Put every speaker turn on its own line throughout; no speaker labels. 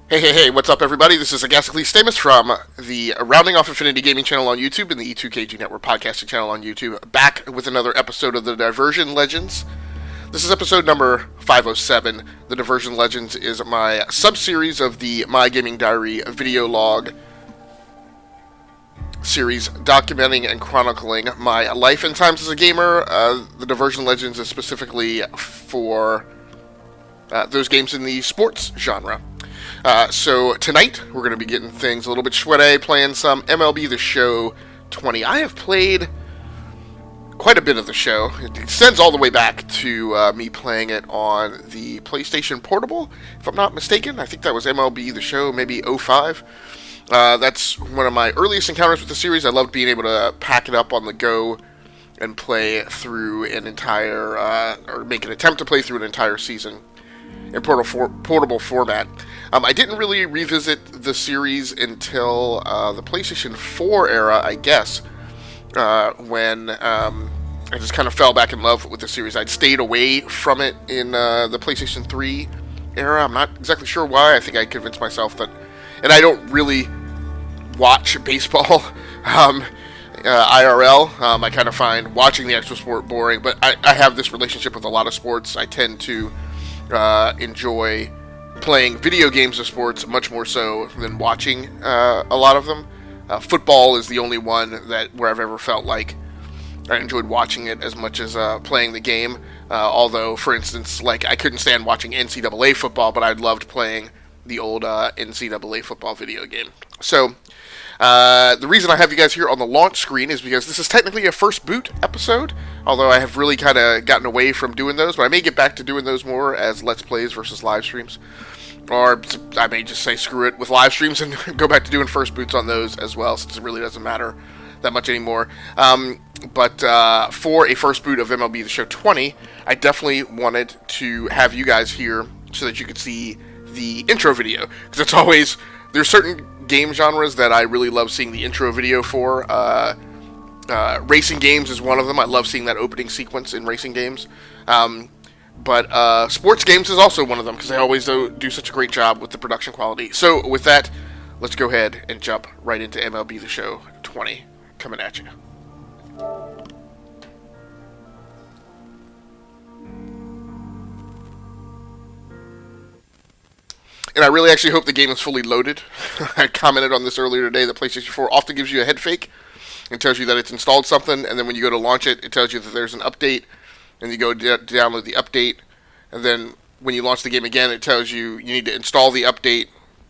Hey, what's up, everybody? This is Agasically Stamus from the Rounding Off Infinity Gaming channel on YouTube and the E2KG Network podcasting channel on YouTube, back with another episode of the Diversion Legends. This is episode number 507. The Diversion Legends is my sub-series of the My Gaming Diary video log series documenting and chronicling my life and times as a gamer. The Diversion Legends is specifically for those games in the sports genre. So tonight, we're going to be getting things a little bit sweaty, playing some MLB The Show 20. I have played quite a bit of the show. It extends all the way back to me playing it on the PlayStation Portable, if I'm not mistaken. I think that was MLB The Show, maybe '05. That's one of my earliest encounters with the series. I loved being able to pack it up on the go and play through an entire, or make an attempt to play through an entire season in portable format. I didn't really revisit the series until the PlayStation 4 era, I guess, when I just kind of fell back in love with the series. I'd stayed away from it in the PlayStation 3 era. I'm not exactly sure why. I think I convinced myself that, and I don't really watch baseball IRL. I kind of find watching the actual sport boring, but I have this relationship with a lot of sports. I tend to enjoy playing video games of sports much more so than watching a lot of them. Football is the only one where I've ever felt like I enjoyed watching it as much as playing the game. Although, for instance, like I couldn't stand watching NCAA football, but I loved playing the old NCAA football video game. So, the reason I have you guys here on the launch screen is because this is technically a first boot episode, although I have really kind of gotten away from doing those, but I may get back to doing those more as Let's Plays versus live streams. Or I may just say screw it with live streams and go back to doing first boots on those as well, since it really doesn't matter that much anymore. But for a first boot of MLB The Show 20, I definitely wanted to have you guys here so that you could see the intro video. Because it's always, there's certain game genres that I really love seeing the intro video for. Racing games is one of them. I love seeing that opening sequence in racing games. But sports games is also one of them, because they always do such a great job with the production quality. So with that, let's go ahead and jump right into MLB The Show 20 coming at you. And I really actually hope the game is fully loaded. I commented on this earlier today that PlayStation 4 often gives you a head fake and tells you that it's installed something, and then when you go to launch it, it tells you that there's an update, and you go download the update, and then when you launch the game again, it tells you you need to install the update,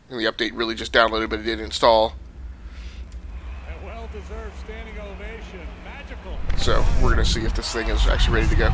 and the update really just downloaded, but it didn't install.
A well-deserved standing ovation. Magical.
So we're going to see if this thing is actually ready to go.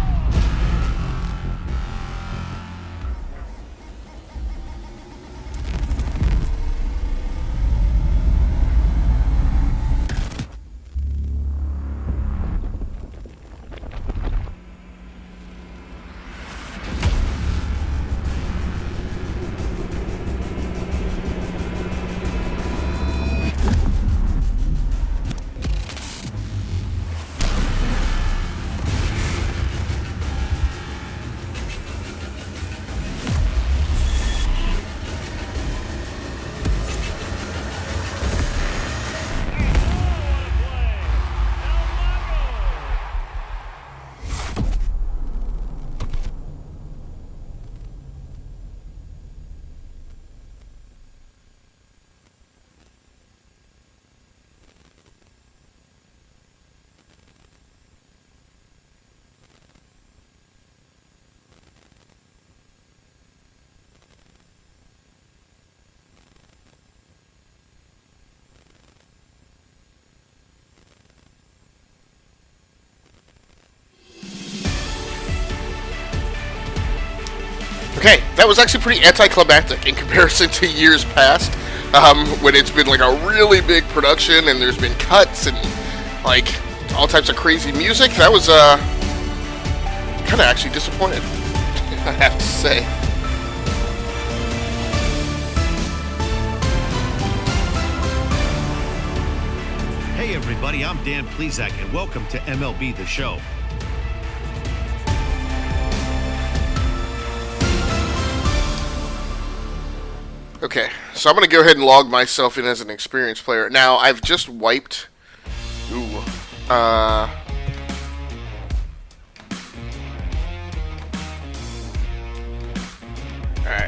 Okay, that was actually pretty anticlimactic in comparison to years past, when it's been like a really big production and there's been cuts and like all types of crazy music. That was kind of actually disappointed, I have to say.
Hey everybody, I'm Dan Plezak and welcome to MLB The Show.
Okay, so I'm going to go ahead and log myself in as an experienced player. Now, I've just wiped... Ooh. Alright,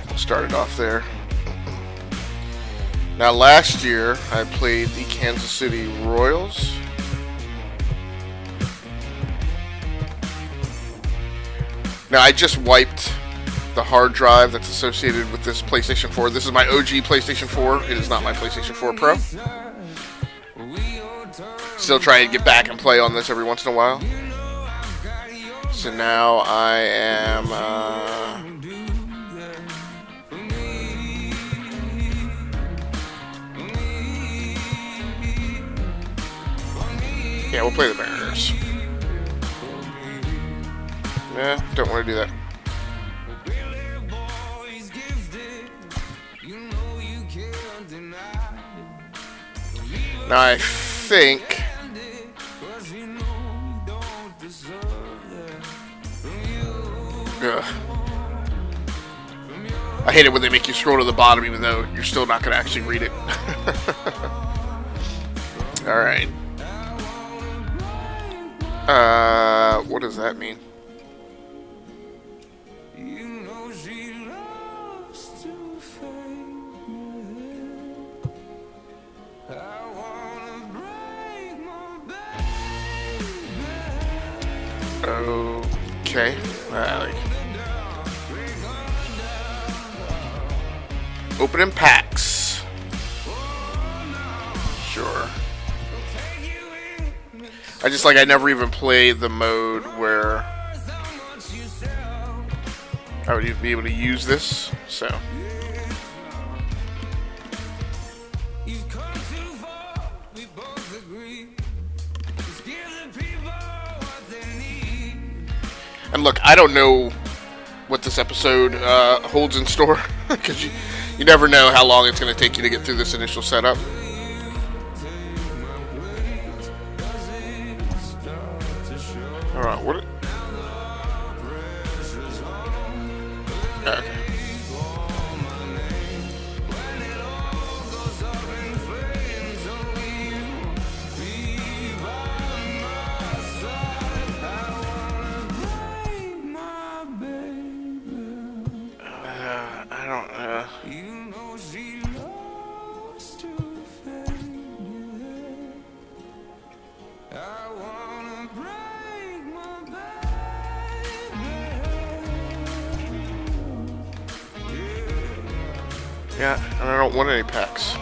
we'll start it off there. Now, last year, I played the Kansas City Royals. Now, I just wiped the hard drive that's associated with this PlayStation 4. This is my OG PlayStation 4. It is not my PlayStation 4 Pro. Still trying to get back and play on this every once in a while. So now I am... yeah, we'll play the Mariners. Nah, don't want to do that. Now I think... Ugh. I hate it when they make you scroll to the bottom even though you're still not going to actually read it. Alright. What does that mean? Okay. Opening packs. Sure. I never even played the mode where I would even be able to use this, so. And look, I don't know what this episode holds in store, because you never know how long it's going to take you to get through this initial setup. Alright, what? Okay. I don't know. Yeah, and I don't want any packs.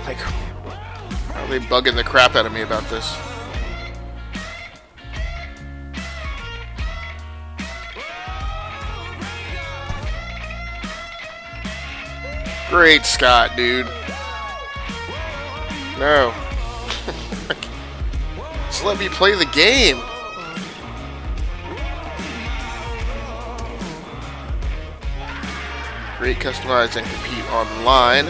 Like, how are they bugging the crap out of me about this? Great Scott, dude. No. Just let me play the game. Create, customize, and compete online.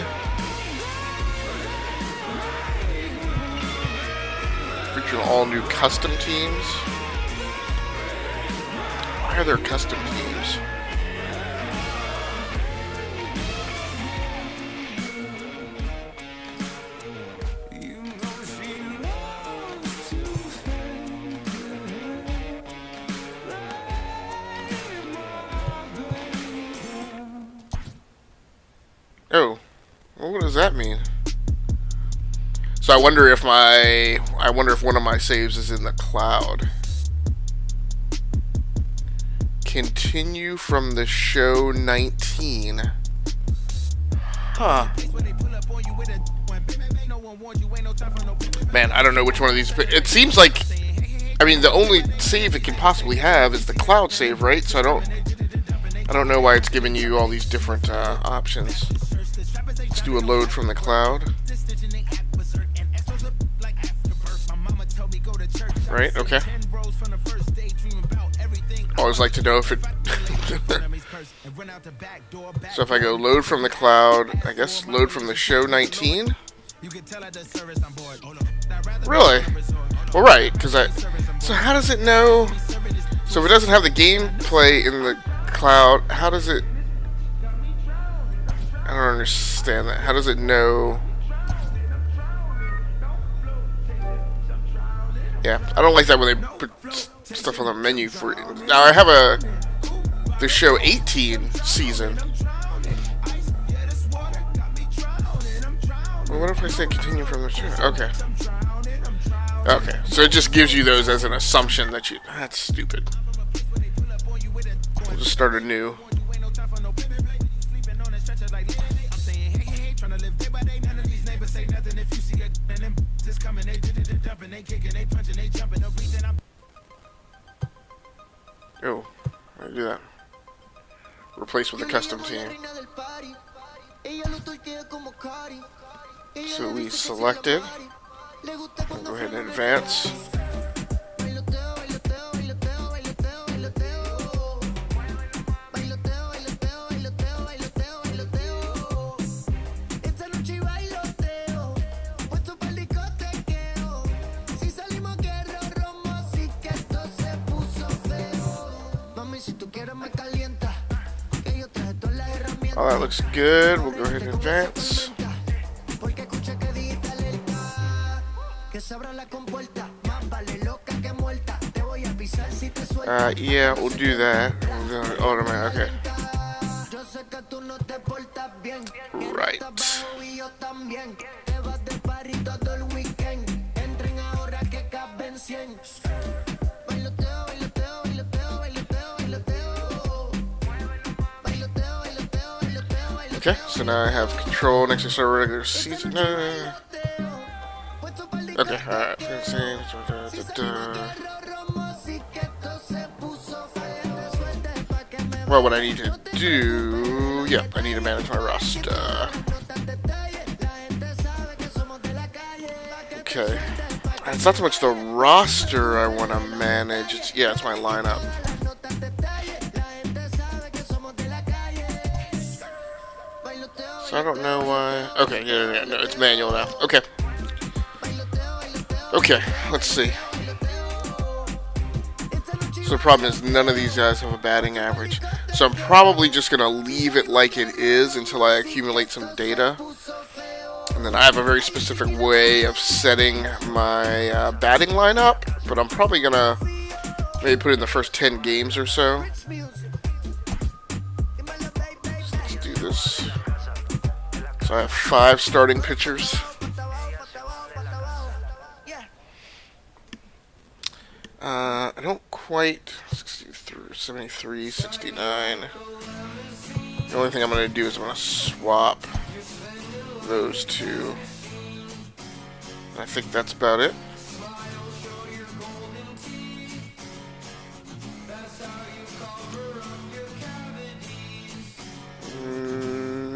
Featuring all new custom teams. Why are there custom teams? Oh, well, what does that mean? So I wonder if one of my saves is in the cloud. Continue from the show 19. Huh. Man, I don't know which one of these. It seems like, I mean, the only save it can possibly have is the cloud save, right? So I don't know why it's giving you all these different options. Let's do a load from the cloud. Right, okay. Always like to know if it... So if I go load from the cloud, I guess load from the show 19? Really? Well, right, because So how does it know... So if it doesn't have the gameplay in the cloud, how does it... I don't understand that. How does it know? Yeah, I don't like that when they put stuff on the menu for. Now I have the show 18 season. Well, what if I say continue from the show? Okay. Okay, so it just gives you those as an assumption that you. That's stupid. We'll just start anew. Oh, how do I do that? Replace with a custom team. So we selected. We'll go ahead and advance. Oh, that looks good. We'll go ahead and advance. Yeah, we'll do that. Automatic. Okay. Right. Okay, so now I have control next to start regular season. Okay, alright. Well, what I need to do... Yeah, I need to manage my roster. Okay. It's not so much the roster I want to manage. It's my lineup. So I don't know why... Okay, yeah, no, it's manual now. Okay. Okay, let's see. So the problem is none of these guys have a batting average. So I'm probably just going to leave it like it is until I accumulate some data. And then I have a very specific way of setting my batting lineup. But I'm probably going to maybe put in the first 10 games or so. Let's do this. So I have 5 starting pitchers. I don't quite 63, 73, 69. The only thing I'm going to do is I'm going to swap those two. I think that's about it.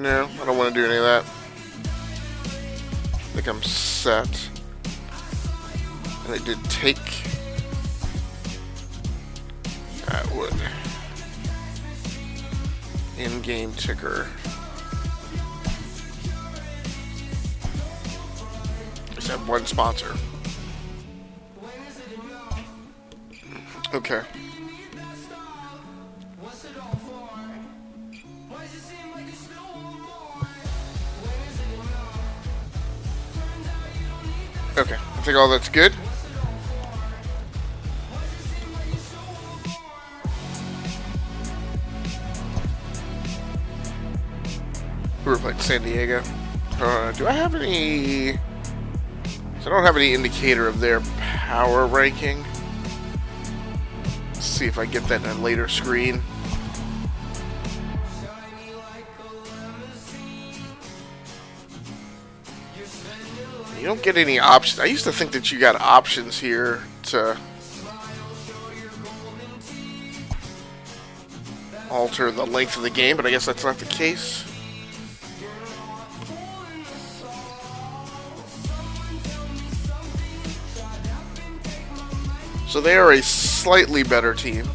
No, I don't want to do any of that. I think I'm set. And it did take... That would. In-game ticker. Just have one sponsor. Okay. Okay, I think all that's good. We're playing San Diego. Do I have any... So I don't have any indicator of their power ranking. Let's see if I get that in a later screen. You don't get any options. I used to think that you got options here to alter the length of the game, but I guess that's not the case. So they are a slightly better team,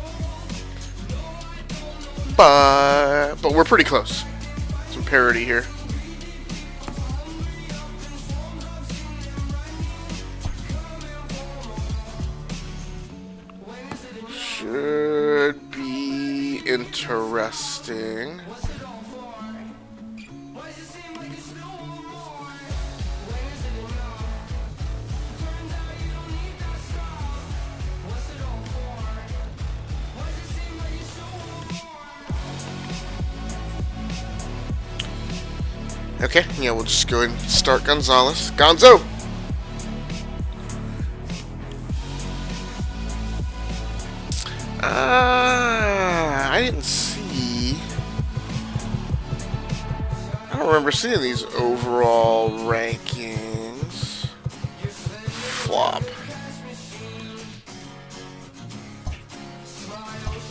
but we're pretty close. Some parity here. Should be interesting. Okay, yeah, we'll just go ahead and start Gonzalez. Gonzo! I didn't see... I don't remember seeing these overall rankings. Flop.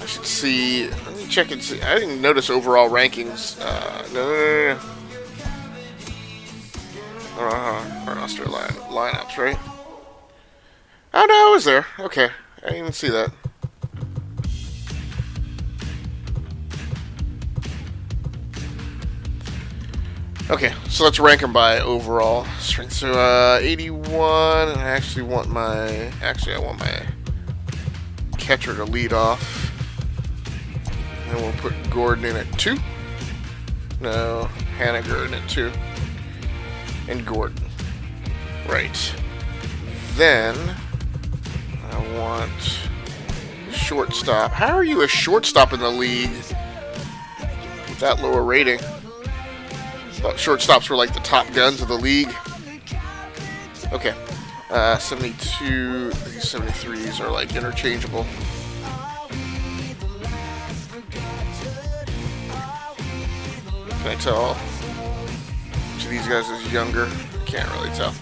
I should see... Let me check and see. I didn't notice overall rankings. No. Or Australian lineups, right? Oh no, it was there. Okay, I didn't even see that. Okay, so let's rank them by overall strength. So 81, and I want my catcher to lead off. And we'll put Gordon in at 2. No, Haniger in at 2. And Gordon. Right. Then I want shortstop. How are you a shortstop in the league with that lower rating? I thought shortstops were like the top guns of the league. Okay. 72, these 73s are like interchangeable. Can I tell which of these guys is younger? Can't really tell.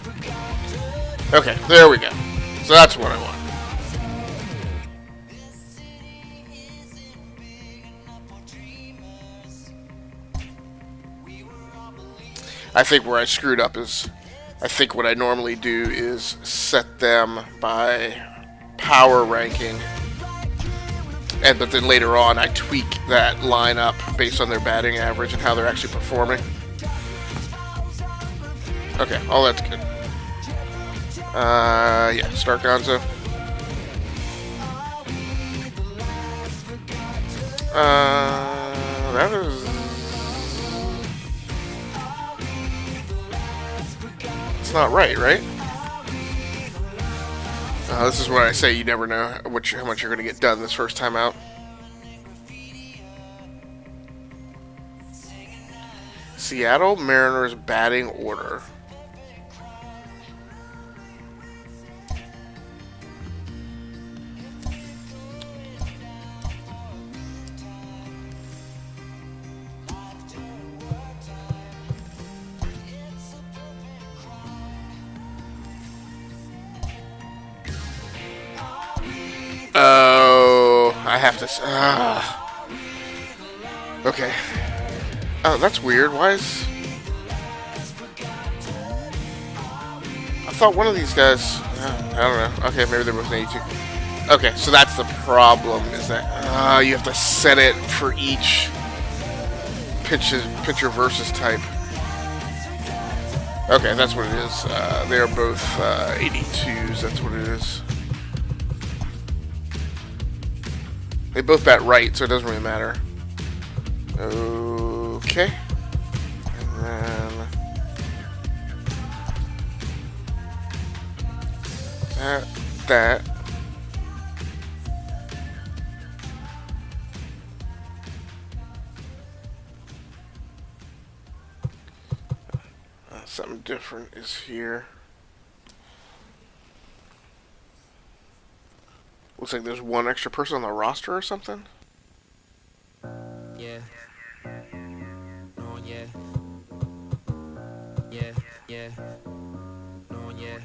Okay, there we go. So that's what I want. I think where I screwed up is, I think what I normally do is set them by power ranking, but then later on I tweak that lineup based on their batting average and how they're actually performing. Okay, all that's good. Yeah, start Gonzo. That is... It's not right? This is what I say, you never know how much you're going to get done this first time out. Seattle Mariners batting order. Oh, I have to... Okay. Oh, that's weird. Why is... I thought one of these guys... I don't know. Okay, maybe they're both 82. Okay, so that's the problem, is that you have to set it for each pitcher versus type. Okay, that's what it is. They're both 82s. That's what it is. They both bat right, so it doesn't really matter. Okay. And then... that. Something different is here. Looks like there's one extra person on the roster or something.
Yeah. Oh yeah. Yeah. Oh yeah.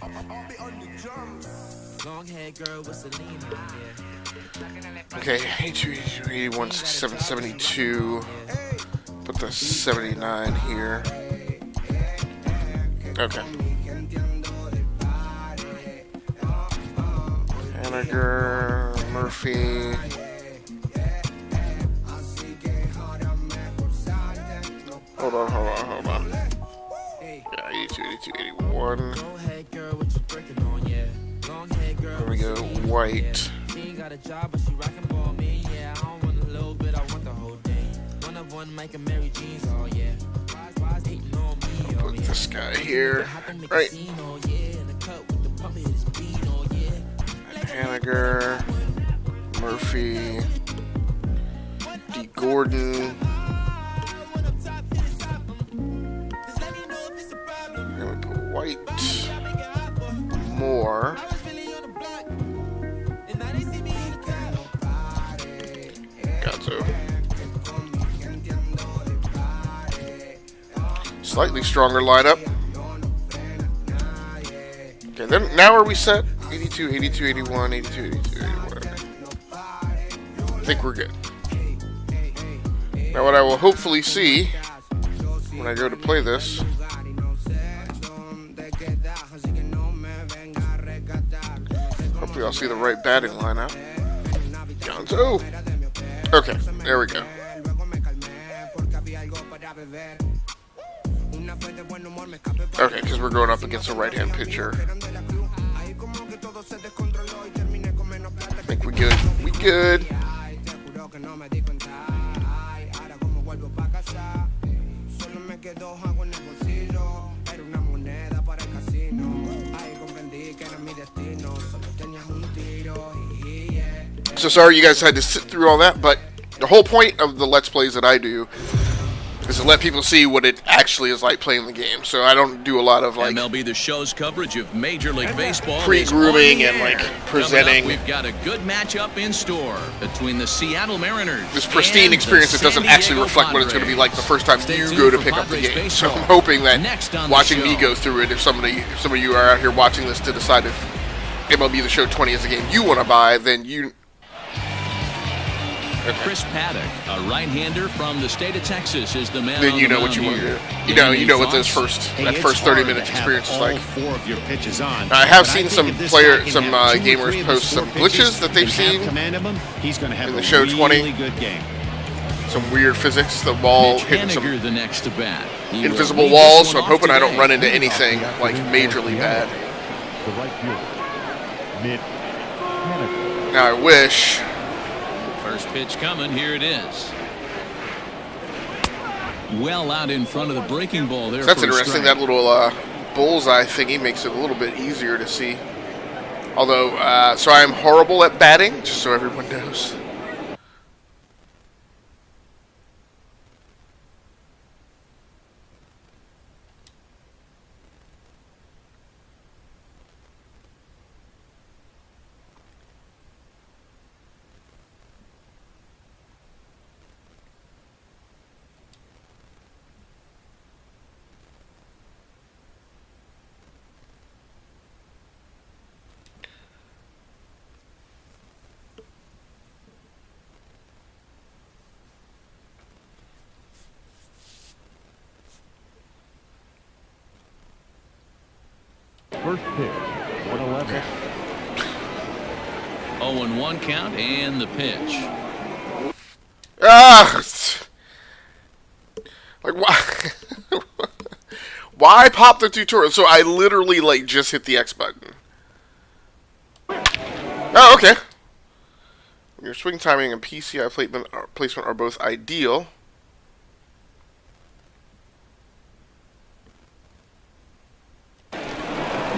Long hair girl with Selena. Yeah.
Okay, 82, 81, 67, 72. Put the 79 here. Okay. Haniger, Murphy. Hold on. Yeah, 82, 81. There we go, White. Put this guy here. Right. Haniger, Murphy, D. Gordon. And we put White, Moore, Gaut. Slightly stronger lineup. Okay, then now are we set? 82, 82, 81, 82, 82, 81. I think we're good. Now what I will hopefully see when I go to play this, hopefully I'll see the right batting lineup. Gonzo. Okay, there we go. Okay, because we're going up against a right-hand pitcher. I think we good. We good. So sorry you guys had to sit through all that, but the whole point of the Let's Plays that I do is to let people see what it actually is like playing the game. So I don't do a lot of like
MLB The Show's coverage of Major League Baseball
pre-grooming and like presenting.
We've got a good matchup in store between the Seattle Mariners.
This pristine experience that doesn't actually reflect what it's going to be like the first time you go to pick up the game. So I'm hoping that watching me go through it, if some of you are out here watching this to decide if MLB The Show 20 is a game you want to buy, then you. Okay.
Chris Paddock, a right-hander from the state of Texas, is the man.
Then you know what you want to do. You know what that first 30 minutes experience is like.
Four of your pitches on.
I have seen some gamers post some glitches that they've seen in the show 20.
Good game.
Some weird physics. The ball hitting some
the next to bat.
invisible walls. So I'm hoping I don't run into anything like majorly bad. Now I wish.
First pitch coming, here it is. Well out in front of the breaking ball there.
That's interesting. That little bullseye thingy makes it a little bit easier to see. Although, so I'm horrible at batting, just so everyone knows.
First pitch, 111.
0-1 count and the pitch.
Like why? Why pop the tutorial? So I literally like just hit the X button. Oh, okay. Your swing timing and PCI placement are both ideal.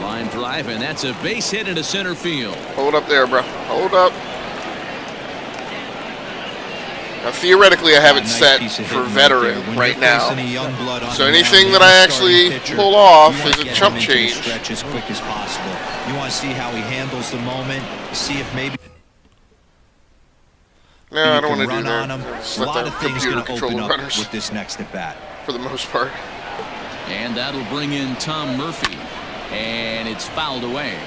Line drive, and that's a base hit into center field.
Hold up there, bro. Hold up. Now, theoretically, I have it set for veteran right now. So anything that I actually pull off is a chump change.
As quick as possible. You want to see how he handles the moment. See if maybe.
No, I don't want to do
that.
Just
a
let
lot
the
of things
computer
going to
control
open
the
up
runners
with this next at bat.
for the most part.
And that'll bring in Tom Murphy. And it's fouled away.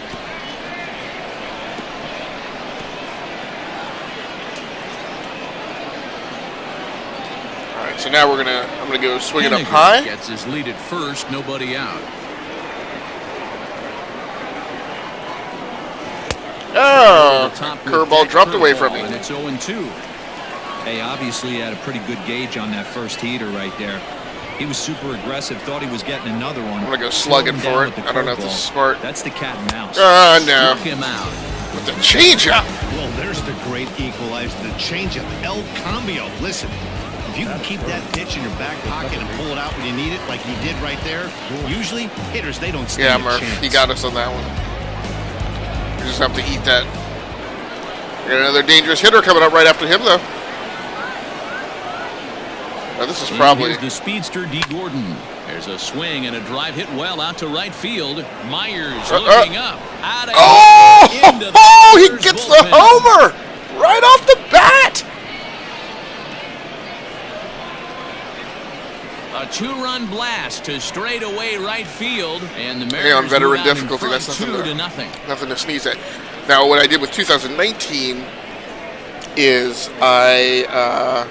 All right, so now I'm gonna go swing it up high.
Gets his lead at first, nobody out.
Oh, curveball dropped away from me.
And it's 0-2.
Hey, obviously he had a pretty good gauge on that first heater right there. He was super aggressive, thought he was getting another one.
I'm gonna go slugging for it. I don't know if this is smart.
That's the cat and mouse.
No.
Struck him out.
With the changeup.
Well, there's the great equalizer, the changeup, El Cambio. Listen, If you can keep that pitch in your back pocket and pull it out when you need it, like he did right there, usually hitters, they don't stand
Yeah,
a
Murph,
chance.
he got us on that one. We just have to eat that. We got another dangerous hitter coming up right after him, though. Now, this is probably...
Here's the speedster, D. Gordon. There's a swing and a drive hit well out to right field. Myers looking up. Out of into the
he
Brewers
gets
bullpen.
the homer right off the bat.
A 2-run blast to straightaway right field, and the
Hey, on
Mariners
veteran
move out in
difficulty,
front,
that's nothing
2 to nothing.
Nothing to sneeze at. Now, what I did with 2019 is I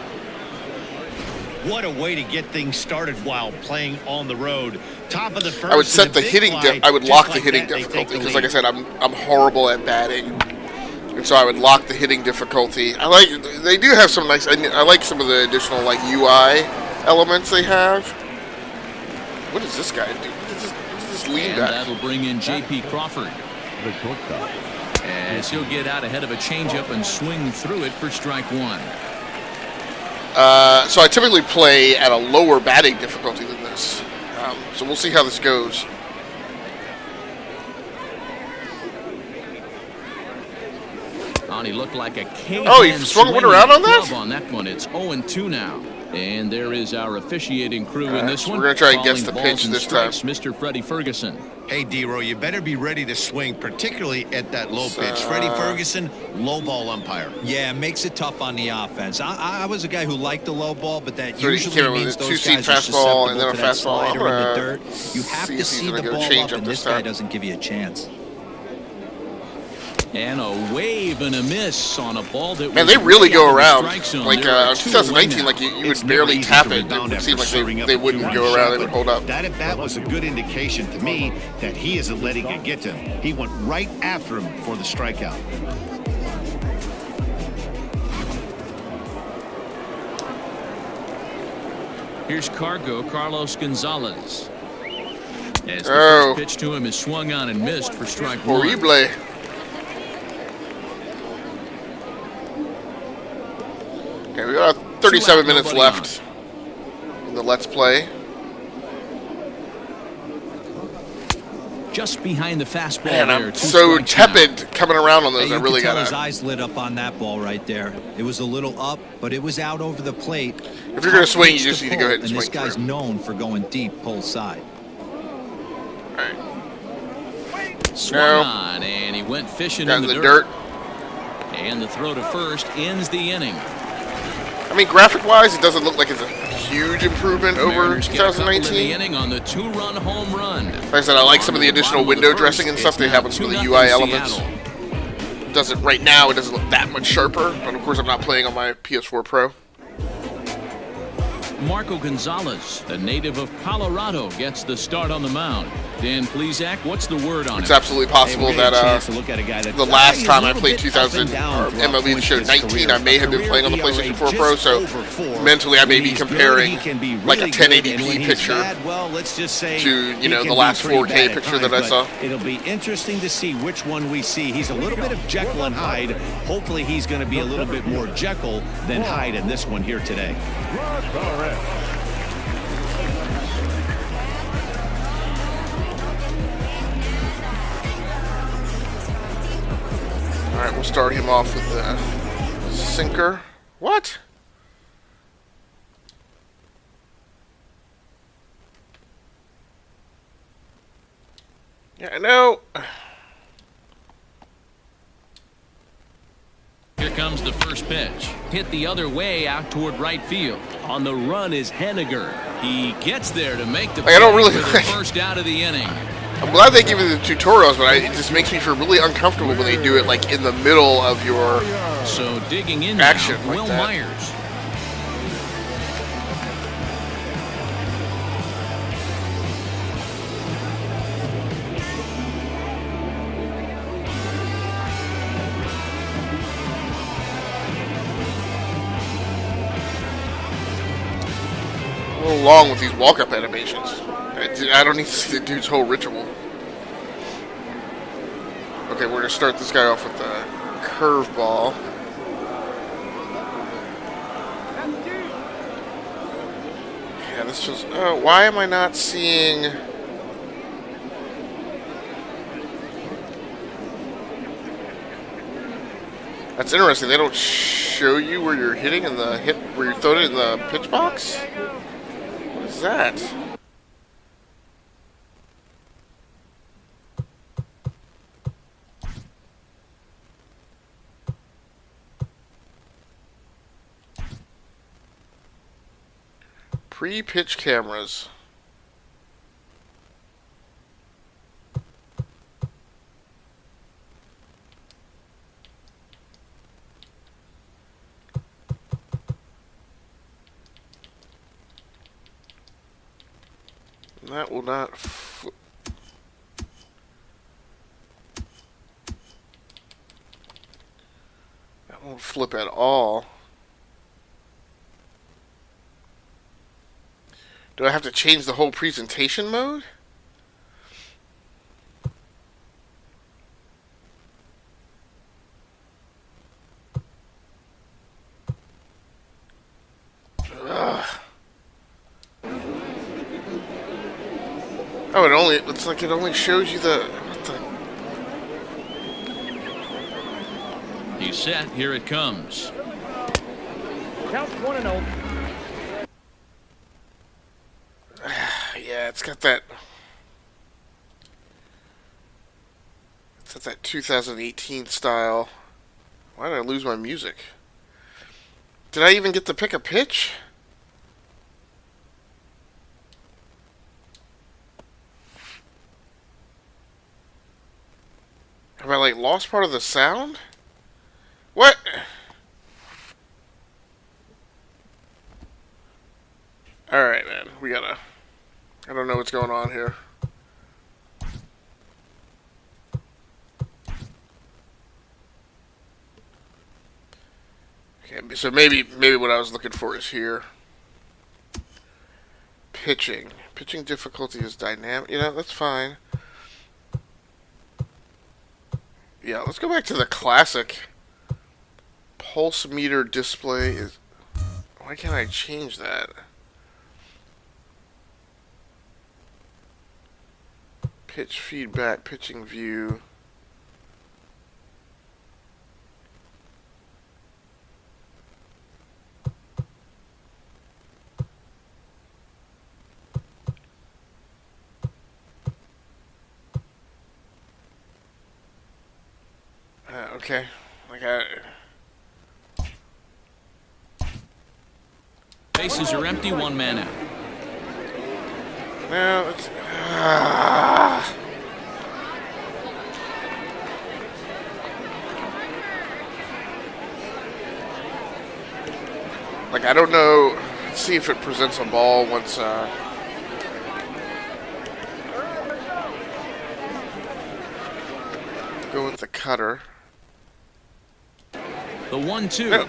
What a way to get things started while playing on the road. Top of the first.
would set
and
the
big
hitting.
fly,
I would
just
lock the
like
hitting
that, they take
difficulty
the
because, like I
lead.
said, I'm horrible at batting, and so I would lock the hitting difficulty. They do have some nice. I like some of the additional like UI elements they have. What does this guy do? What is this lean
And
back?
that'll bring in J.P. Crawford.
The shortstop.
As he'll get out ahead of a changeup and swing through it for strike 1.
So I typically play at a lower batting difficulty than this. So we'll see how this goes.
He looked like a cage.
Oh, he swung one around on that?
On that one, it's 0-2 now. And there is our officiating crew in this
so
one.
we're gonna try and guess
Calling
the
balls
pitch
and
this time.
strikes, Mr. Freddie Ferguson.
Hey, D-Row, you better be ready to swing, particularly at that low pitch. Freddie Ferguson, low ball umpire.
Yeah, it makes it tough on the offense. I was a guy who liked the low ball, but that
So he
usually
came in
means
with a
those
two-seam
guys are
fastball and then
susceptible
a
to that
fastball. I'm
slider in the
gonna
dirt. You have
see
to
if he's
see
gonna
the
go
ball
change
up,
up
and
this
this guy
time.
doesn't give you a chance.
And a wave and a miss on a ball that
Man,
was
they really
way
go
out of the
around.
strike zone.
Like
They're
2019,
2 away
like
now.
you
It's
would
never
barely
easy
tap
to
it. It
rebound
would
after
seem like
serving up
they
a
wouldn't
two-run
go
shot,
around. They
but
would hold up.
That at bat was a good indication to me that he isn't letting it get to him. He went right after him for the strikeout.
Here's Carlos Gonzalez. As the
Oh.
first pitch to him is swung on and missed for strike 1.
Horrible. Okay, we got 37
out,
minutes
nobody
left in the Let's Play.
Just behind the fastball
Man,
there.
I'm
2
so
strikes now.
tepid coming around on those.
Hey,
I
you
really
could tell his
gotta.
eyes lit up on that ball right there. It was a little up, but it was out over the plate.
If you're gonna
Tough
swing, you
pitch
just need to
pull,
go ahead and
and this
swing
guy's
through.
known for going deep, pull side.
All right.
Swung
No.
on, and he went fishing
Got
in the
dirt.
And the throw to first ends the inning.
I mean, graphic-wise, it doesn't look like it's a huge improvement over
Mariners get a couple in the
2019.
inning on the 2-run home run.
Like I said, I like some of the additional window dressing and stuff they have on some of the UI elements.
Seattle.
Doesn't right now. It doesn't look that much sharper, but of course I'm not playing on my PS4 Pro.
Marco Gonzalez, the native of Colorado, gets the start on the mound. Dan Plezak, what's the word on
It's
it?
absolutely possible that the last time I played 2000 or MLB The Show 19, I may have been playing on the PlayStation 4 Pro, so mentally I may be comparing like a 1080p picture to, you know, the last 4K picture that I saw.
It'll be interesting to see which one we see. He's a little bit of Jekyll and Hyde. Hopefully he's going to be a little bit more Jekyll than Hyde in this one here today.
All right, we'll start him off with the sinker. What? Yeah, I know.
Here comes the first pitch. Hit the other way out toward right field. On the run is Henniger. He gets there to make the
I don't
play
really
for the first out of the inning.
I'm glad they give you the tutorials, but it just makes me feel really uncomfortable when they do it like in the middle of your.
So digging in
Action
now,
like
Will
that.
Myers.
A little long with these walk-up animations. I don't need to see the dude's whole ritual. Okay, we're gonna start this guy off with the curveball. Yeah, this was. Why am I not seeing? That's interesting. They don't show you where you're hitting in the where you're throwing it in the pitch box. What is that? Pre-pitch cameras. That will not that won't flip at all. Do I have to change the whole presentation mode? Oh, looks like it only shows you the, what the?
He's set. Here it comes.
Count 1-0.
Yeah, it's got that. It's got that 2018 style. Why did I lose my music? Did I even get to pick a pitch? Have I, like, lost part of the sound? What? Alright, man. We gotta... I don't know what's going on here. Okay, so maybe what I was looking for is here. Pitching. Pitching difficulty is dynamic. You know, that's fine. Yeah, let's go back to the classic. Pulse meter display is... Why can't I change that? Pitch feedback, pitching view. Okay. Like
Bases are empty, one man out.
No, it's... Like, I don't know. Let's see if it presents a ball once, go with the cutter.
The 1-2.
No.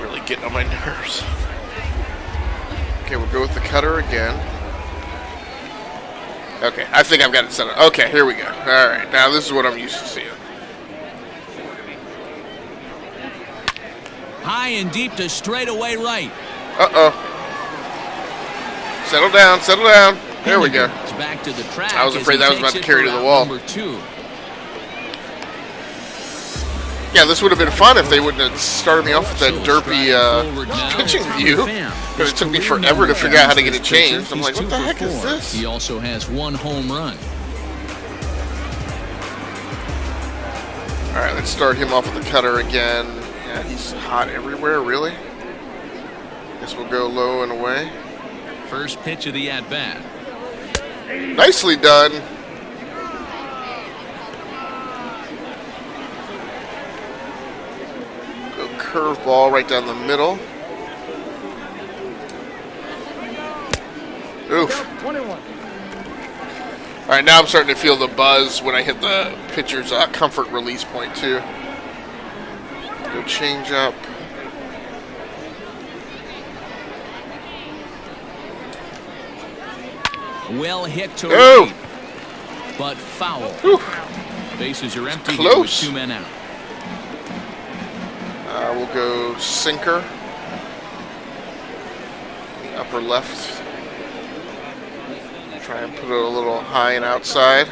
Really getting on my nerves. Okay, we'll go with the cutter again. Okay, I think I've got it set up. Okay, here we go. Alright, now this is what I'm used to seeing.
High and deep to straightaway right.
Uh-oh. Settle down, settle down. There we go.
It's back to the track.
I was afraid that was about to carry to the wall.
Number 2.
Yeah, this would have been fun if they wouldn't have started me off with that derpy pitching view. But it took me forever to figure out how to get it changed. I'm like, what the heck is this?
He also has 1 home run.
Alright, let's start him off with the cutter again. Yeah, he's hot everywhere, really? Guess we'll go low and away.
First pitch of the at-bat.
Nicely done. Go curveball right down the middle. Oof.
21.
Alright, now I'm starting to feel the buzz when I hit the pitcher's comfort release point, too. Go change up.
Well hit to
Oh!
right, but foul.
Whew.
Bases are empty
Close.
with 2 men out.
We'll go sinker. Upper left. Try and put it a little high and outside.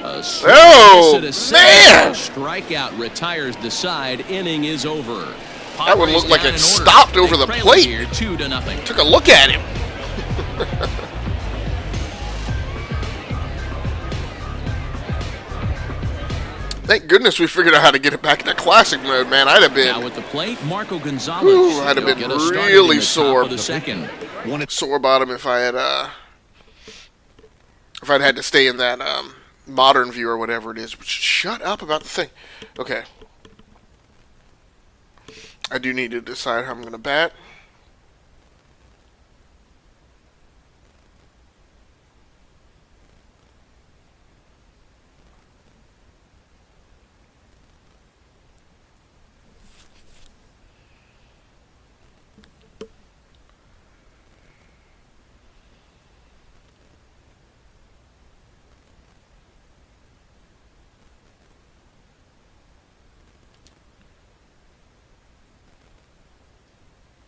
Oh, man!
Strikeout retires the side. Inning is over.
That one looked like it stopped over the plate.
2-0.
Took a look at him. Thank goodness we figured out how to get it back into classic mode, man. I'd have been.
Now with the plate, Marco Gonzalez.
I'd have been really sore.
Second.
Sore bottom if I had to stay in that modern view or whatever it is. Shut up about the thing. Okay. I do need to decide how I'm going to bat.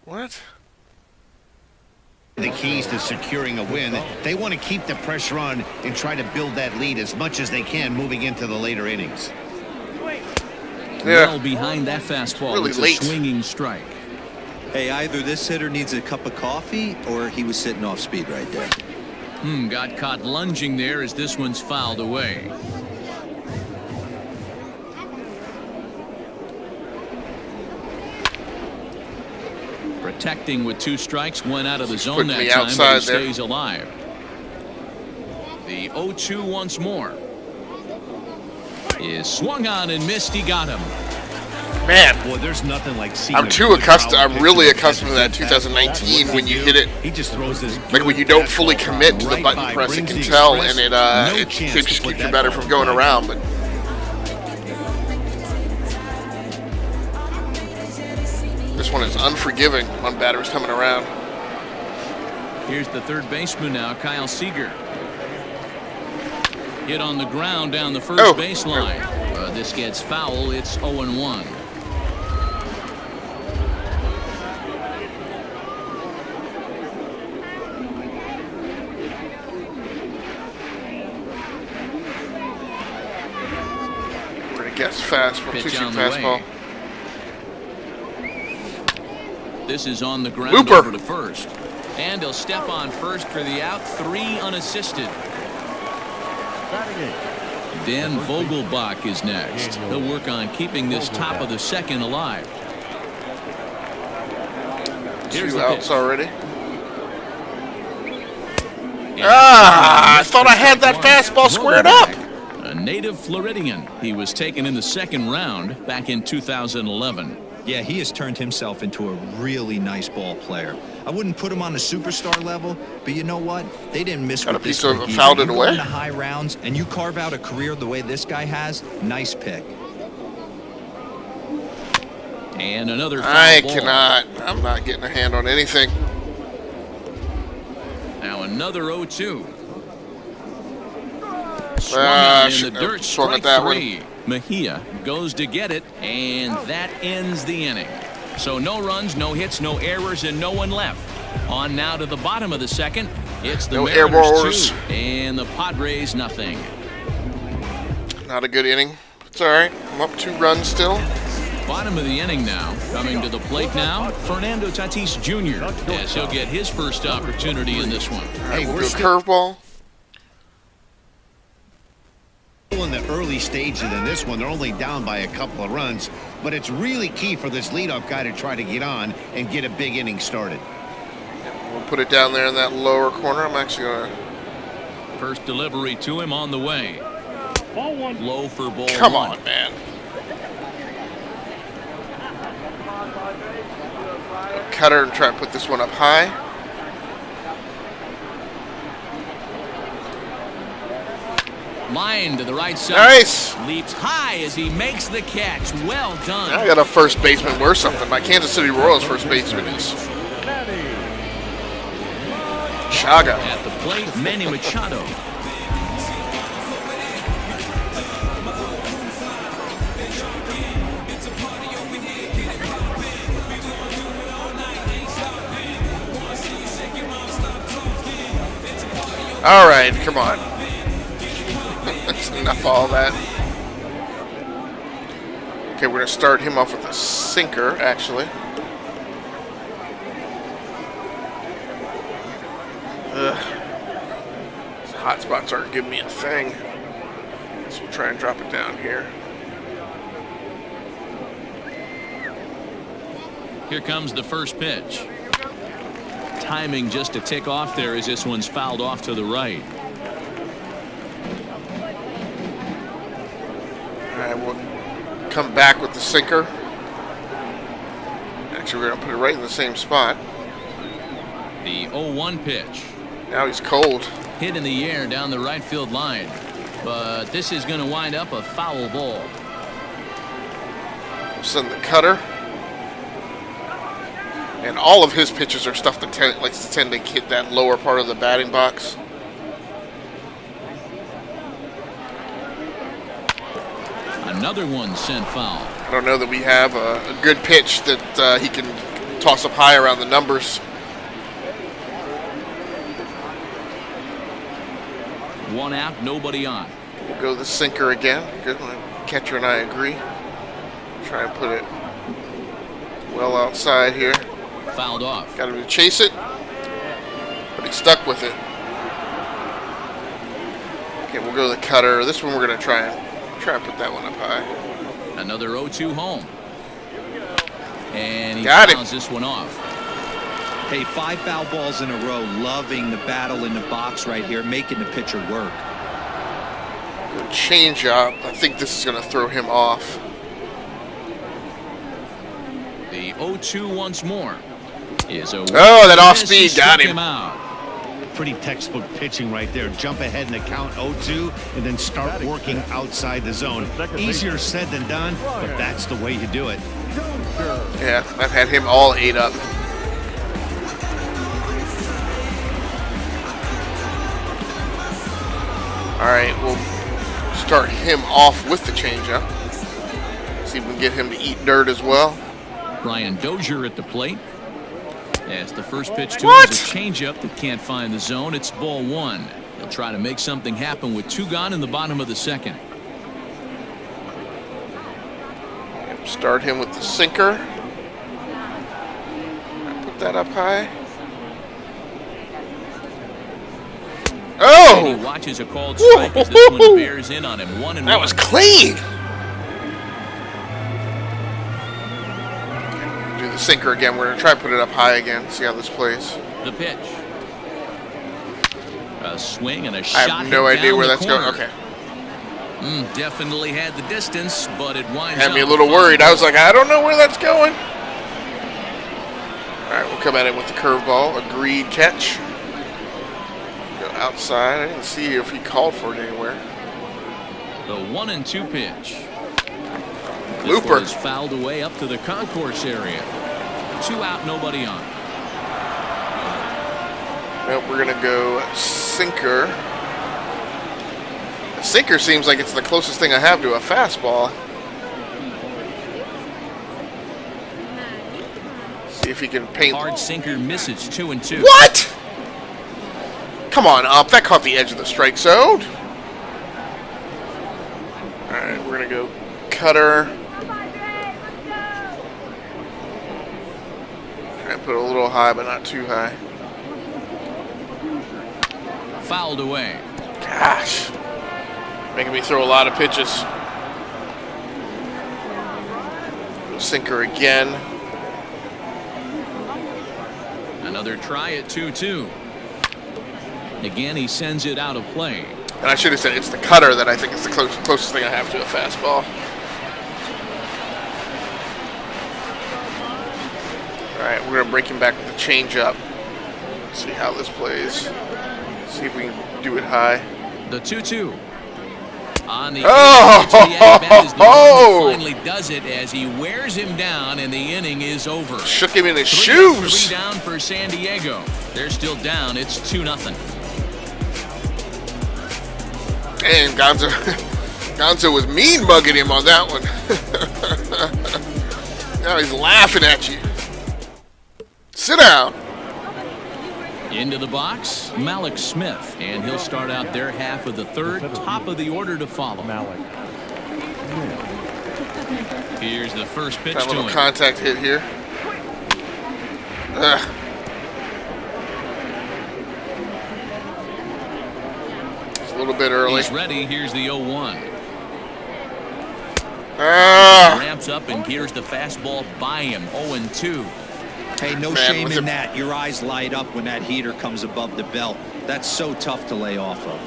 What?
The keys to securing a win. They want to keep the pressure on and try to build that lead as much as they can moving into the later innings.
Yeah.
Well behind that fastball.
Really
it's
late.
A swinging strike.
Hey, either this hitter needs a cup of coffee or he was sitting off speed right there.
Got caught lunging there as this one's fouled away. Protecting with 2 strikes, went out of the zone that time, but he stays alive. The 0-2 once more. Is swung on and missed. He got him.
Man,
Boy, there's nothing like seeing
I'm really accustomed to that 2019 when you hit it.
He just throws this
Like when you don't fully commit to the button press, it can tell, and it keeps your batter from going around. But this one is unforgiving on batters coming around.
Here's the third baseman now, Kyle Seager. Hit on the ground down the first baseline. This gets foul. It's 0-1.
We're gonna guess fastball,
Pitch
2-2
on the
fastball.
way. This is on the ground
Looper.
over to first. And he'll step on first for the out. 3 unassisted. Dan Vogelbach is next. He'll work on keeping this top of the second alive. Here's
2
the
outs
pitch.
already. I thought I had that fastball squared up.
A native Floridian. He was taken in the second round back in 2011.
Yeah, he has turned himself into a really nice ball player. I wouldn't put him on the superstar level, but you know what? They didn't miss
Got a
with this
piece of
one
it
either.
fouled it
You go
away.
into high rounds and you carve out a career the way this guy has. Nice pick.
And another foul ball.
I'm not getting a hand on anything.
Now another 0-2. Swung on in the dirt,
swung at
strike
that
3. Mejia goes to get it, and that ends the inning. So no runs, no hits, no errors, and no one left. On now to the bottom of the second. It's the
No
Mariners
errors.
2 and the Padres nothing.
Not a good inning. It's all right. I'm up 2 runs still.
Bottom of the inning now. Coming to the plate now, Fernando Tatis Jr. as he'll get his first opportunity in this one.
All right, we'll do a curveball.
in the early stages in this one. They're only down by a couple of runs, but it's really key for this leadoff guy to try to get on and get a big inning started.
We'll put it down there in that lower corner. I'm actually going to...
First delivery to him on the way.
Ball 1.
Low for ball
Come
1.
on, man. Cutter and try to put this one up high.
Line to the right side.
Nice.
Leaps high as he makes the catch. Well done.
I got a first baseman worth something. My Kansas City Royals first baseman is Chaga.
At the plate, Manny Machado.
All right, come on. That's enough of all that. Okay, we're going to start him off with a sinker, actually. These hot spots aren't giving me a thing. So we'll try and drop it down here.
Here comes the first pitch. Timing just a tick off there as this one's fouled off to the right.
All right, we'll come back with the sinker. Actually, we're going to put it right in the same spot.
The 0-1 pitch.
Now he's cold.
Hit in the air down the right field line. But this is going to wind up a foul ball.
We'll send the cutter. And all of his pitches are stuff that likes to tend to hit that lower part of the batting box.
Another one sent foul.
I don't know that we have a good pitch that he can toss up high around the numbers.
One out, nobody on.
We'll go the sinker again. Good. Catcher and I agree. Try and put it well outside here.
Fouled off.
Got him to chase it, but he stuck with it. Okay, we'll go the cutter. This one we're going to try and put that one up high.
Another 0-2 home. And he
Got
fouls this one off.
Hey, 5 foul balls in a row. Loving the battle in the box right here, making the pitcher work.
Good change up. I think this is going to throw him off.
The 0-2 once more.
Oh, that off speed got him.
Pretty textbook pitching right there. Jump ahead in the count 0-2 and then start working outside the zone. Easier said than done, but that's the way you do it.
Yeah, I've had him all ate up. All right, we'll start him off with the changeup. See if we can get him to eat dirt as well.
Brian Dozier at the plate. As the first pitch to him is a changeup that can't find the zone. It's ball one. He'll try to make something happen with 2 gone in the bottom of the second.
Start him with the sinker. Put that up high. Oh!
And he watches a called strike as this one bears in on him. 1-1.
That was clean. Do the sinker again. We're going to try to put it up high again. See how this plays.
The pitch. A swing and a shot.
I have no idea where that's going. Okay.
Definitely had the distance, but it winds
Had me a
up
little worried. I was like, I don't know where that's going. All right, we'll come at it with the curveball. Agreed catch. Go outside. I didn't see if he called for it anywhere.
The 1-2 pitch.
Looper
is fouled away up to the concourse area. 2 out, nobody on.
Well, we're gonna go sinker. The sinker seems like it's the closest thing I have to a fastball. See if he can paint.
Hard sinker misses. 2-2.
What? Come on, up. That caught the edge of the strike zone. All right, we're gonna go cutter. Try and put it a little high, but not too high.
Fouled away.
Gosh, making me throw a lot of pitches. Sinker again.
Another try at 2-2. Again, he sends it out of play.
And I should have said it's the cutter that I think is the closest thing I have to a fastball. All right, we're going to break him back with the changeup. See how this plays. See if we can do it high.
The 2-2. On the finally does it as he wears him down, and the inning is over.
Shook him in his shoes.
3 down for San Diego. They're still down. It's 2-0.
And Gonzo was mean mugging him on that one. Now he's laughing at you. Sit down.
Into the box, Malik Smith, and he'll start out their half of the third. Top of the order to follow.
Malik.
Here's the first pitch
Got a
to
little
him.
contact hit here. Ugh. It's a little bit early.
He's ready. Here's the 0-1.
Ah.
Ramps up and here's the fastball by him. 0-2.
Hey, no
Man,
shame
was
in
it-
that. Your eyes light up when that heater comes above the belt. That's so tough to lay off of.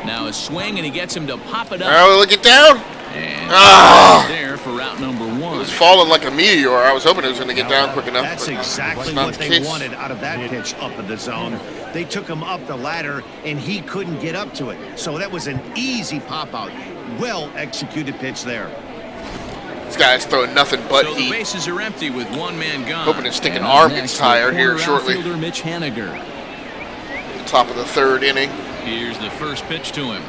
Now a swing and he gets him to pop it up.
Oh, look it down.
And
Ah.
there for route number
It
1.
was falling like a meteor. I was hoping it was going to get down quick enough.
That's
but
exactly
it's not
what
the
they
case.
wanted out of that pitch up in the zone. They took him up the ladder, and he couldn't get up to it. So that was an easy pop-out. Well executed pitch there.
This guy's throwing nothing but
So the
heat.
bases are empty with one man gone.
Hoping to stick an
And
arm
next,
gets tired
the
here
corner
shortly.
outfielder Mitch Haniger.
Top of the third inning.
Here's the first pitch to him.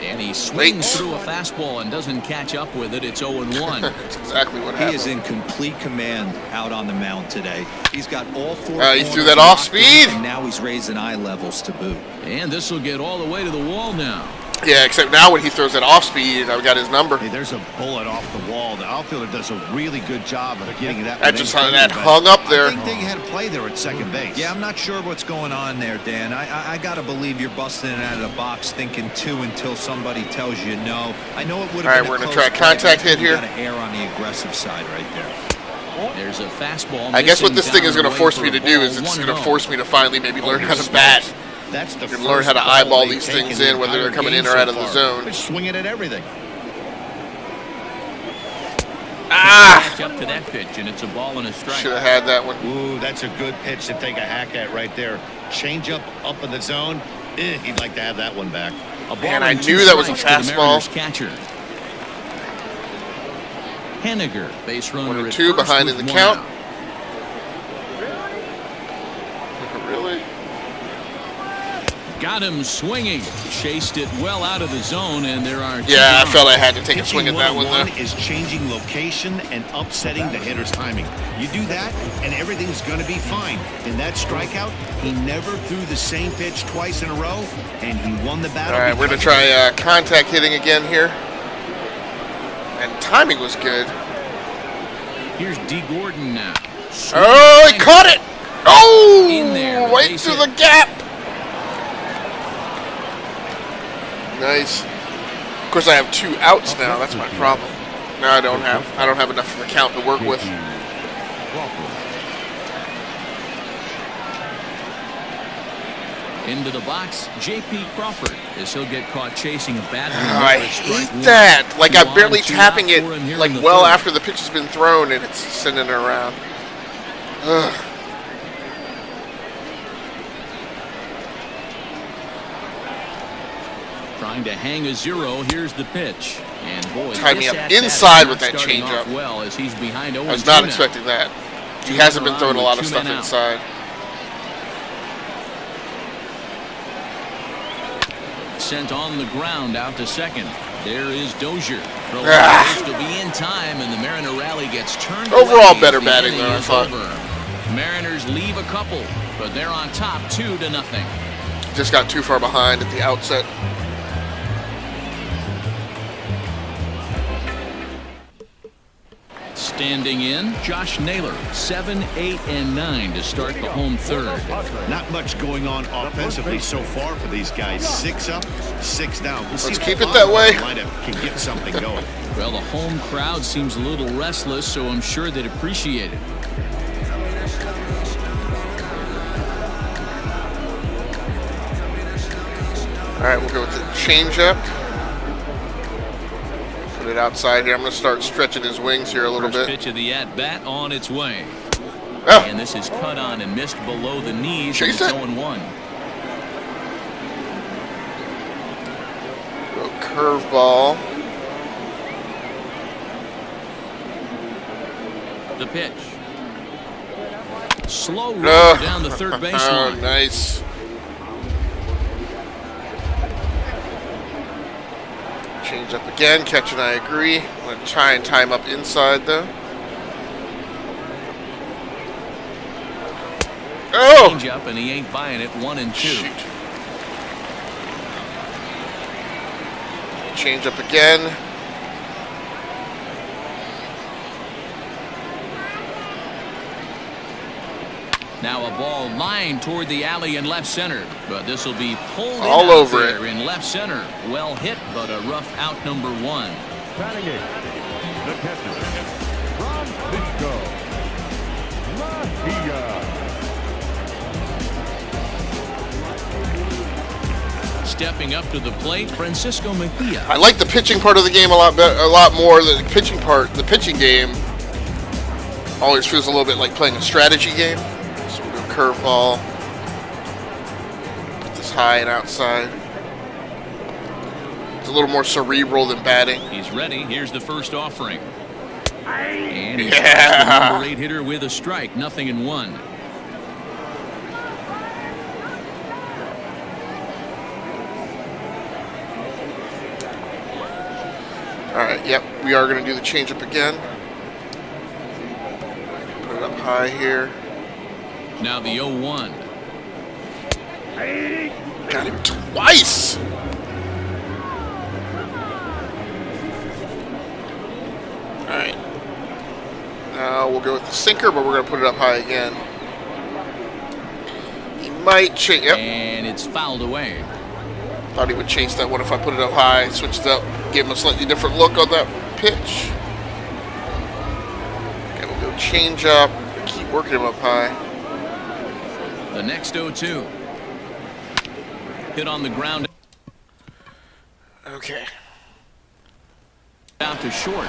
And he swings through a fastball and doesn't catch up with it. It's 0-1.
That's exactly what
He
happened.
is in complete command out on the mound today. He's got all four.
He threw
corners
that off
locked in,
speed.
And now he's raising eye levels to boot.
And this will get all the way to the wall now.
Yeah, except now when he throws that off speed, I've got his number.
Hey, there's a bullet off the wall. The outfielder does a really good job of getting that.
That just that hung up there.
I think they had a play there at second base.
Yeah, I'm not sure what's going on there, Dan. I got to believe you're busting it out of the box thinking 2 until somebody tells you no. I know it would have
All right,
been
we're
a
gonna
close
try a
play,
contact
but
hit here.
You got to err on the aggressive side right there.
There's a fastball.
I guess what this
missing
thing is
down
going to
the way
force
for
me
a
to do
ball,
is it's
1-0.
going to force me to finally maybe learn how to bat.
That's the
And learn how to
first
eyeball
ball
these
they've
things
taken
in, whether
the
they're coming in
entire
or out
game
of the
so
zone.
far. They're swinging at everything.
Ah!
Catch up to that pitch, and it's a ball and a strike.
Should have had that one.
Ooh, that's a good pitch to take a hack at right there. Change up in the zone. He'd like to have that one back.
A ball
Man, I
and 2
knew that was a
strikes to the
fastball.
Mariners catcher. Haniger, base runner at
1-2
first
behind
with
in the
1
count.
out.
Really?
Got him swinging. Chased it well out of the zone, and there are 2
Yeah, I
gone.
felt I had to take a
Pitching
swing at that one,
101
though.
is changing location and upsetting the hitter's timing. You do that, and everything's going to be fine. In that strikeout, he never threw the same pitch twice in a row, and he won the battle.
All right, we're going to try contact hitting again here. And timing was good.
Here's D. Gordon now.
Oh, he caught it! Oh!
In there,
Right
base
through
hit.
the gap! Nice. Of course, I have 2 outs now. That's my problem. No, I don't have enough of a count to work with.
Into the box, J.P. Crawford, as he'll get caught chasing a bad one.
I
There, strike
hate
1.
that. Like,
2
I'm barely
on, 2
tapping
out
it,
for him here
like,
in the
well
third.
after the pitch has been thrown, and it's sending it around. Ugh.
Trying to hang a 0. Here's the pitch. And boy,
Tied me
this
up
at-bat is
inside
not
with that
starting off
changeup.
well as he's behind 0-2
I was not
now.
expecting that. He
2
hasn't been
on
throwing a
with
lot of
2
stuff
men out.
inside.
Sent on the ground out to second. There is Dozier.
Ah.
To be in time, and the Mariner rally gets turned
Overall
away
better
as the
batting
inning
than I
is
thought.
over. Mariners leave a couple, but they're on top 2-0.
Just got too far behind at the outset.
Standing in, Josh Naylor, 7, 8, and 9 to start the home third.
Not much going on offensively so far for these guys. 6 up, 6 down. We'll see
Let's
if
keep
the
it that way.
lineup can get something going.
Well, the home crowd seems a little restless, so I'm sure they'd appreciate it.
All right, we'll go with the changeup. Put it outside here. I'm going to start stretching his wings here a little
First
bit.
pitch of the at-bat on its way.
Oh,
And this is cut on and missed below the knees.
Chase
And
it.
it's 0-1.
curveball.
The pitch. Slow roll
No.
down the third
Oh,
baseline.
nice. Change up again. Catch and I agree. I'm going to try and time up inside though. Oh!
Change up, and he ain't buying it. 1-2.
Shoot. Change up again.
Now a ball lined toward the alley in left center, but this will be pulled
all
in
over
there
it
in left center. Well hit, but a rough out, number 1.
Batting it, the catcher, Francisco Mejia.
Stepping up to the plate, Francisco Mejia.
I like the pitching part of the game a lot more. The pitching game always feels a little bit like playing a strategy game. So we'll go curveball. Put this high and outside. It's a little more cerebral than batting.
He's ready. Here's the first offering. And he's
Yeah.
the number 8 hitter with a strike. 0-1.
All right. Yep. We are going to do the changeup again. Put it up high here.
Now the 0-1.
Got him twice. All right. Now we'll go with the sinker, but we're going to put it up high again. He might chase. Yep.
And it's fouled away.
Thought he would chase that one if I put it up high. Switched it up, gave him a slightly different look on that pitch. Okay, we'll go change up. Keep working him up high.
The next 0-2. Hit on the ground.
Okay.
Out to short.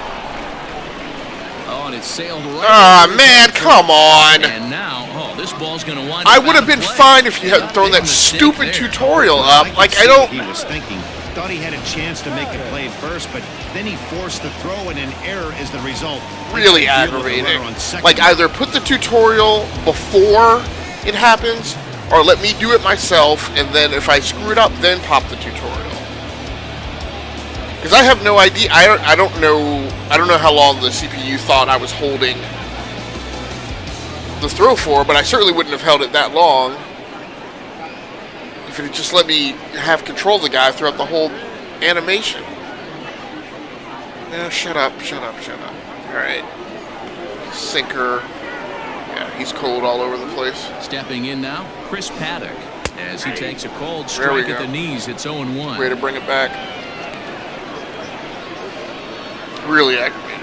Oh, and it sailed right.
Ah, man, come on.
And now, this ball's going to wind
I
up
would have
out
been
of play.
fine if you hadn't thrown that
Big mistake
stupid
there.
tutorial up. Like, I
He
don't.
was thinking. Thought he had a chance to make the play first, but then he forced the throw, and an error is the result.
Really
Deal with the
aggravating.
runner on second.
Like, either put the tutorial before it happens, or let me do it myself, and then if I screw it up, then pop the tutorial. Because I have no idea. I don't know how long the CPU thought I was holding the throw for, but I certainly wouldn't have held it that long if it had just let me have control of the guy throughout the whole animation. No, shut up. All right. Sinker. Yeah, he's cold all over the place.
Stepping in now, Chris Paddock. As he takes a cold
There we
strike at
go.
the knees, it's 0-1.
Way to bring it back. Really aggravating.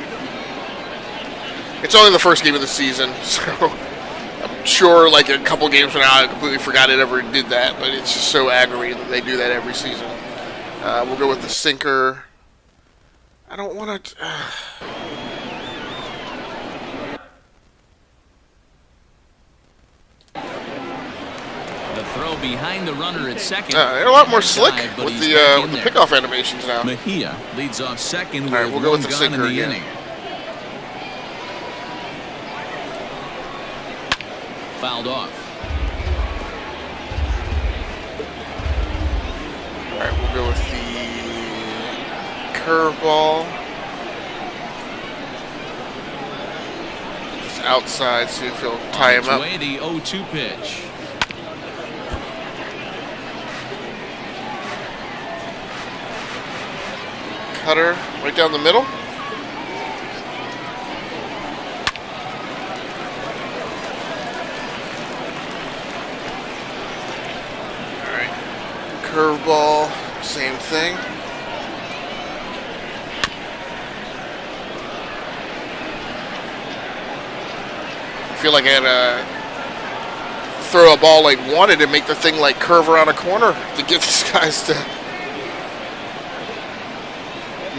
It's only the first game of the season, so I'm sure like a couple games from now I completely forgot it ever did that, but it's just so aggravating that they do that every season. We'll go with the sinker. I don't want to...
The throw behind the runner at second.
they're a lot more slick
Dive, but
with
he's
the
back in there.
pickoff animations now.
Mejia leads off second with
All right, we'll go with
one
the
gun in
sinker
the
again.
inning. Fouled off.
All right, we'll go with the curveball. Just outside, see if he'll tie him up.
Way the 0-2 pitch.
Cutter right down the middle. All right, curveball, same thing. I feel like I had to throw a ball like wanted and make the thing like curve around a corner to get these guys to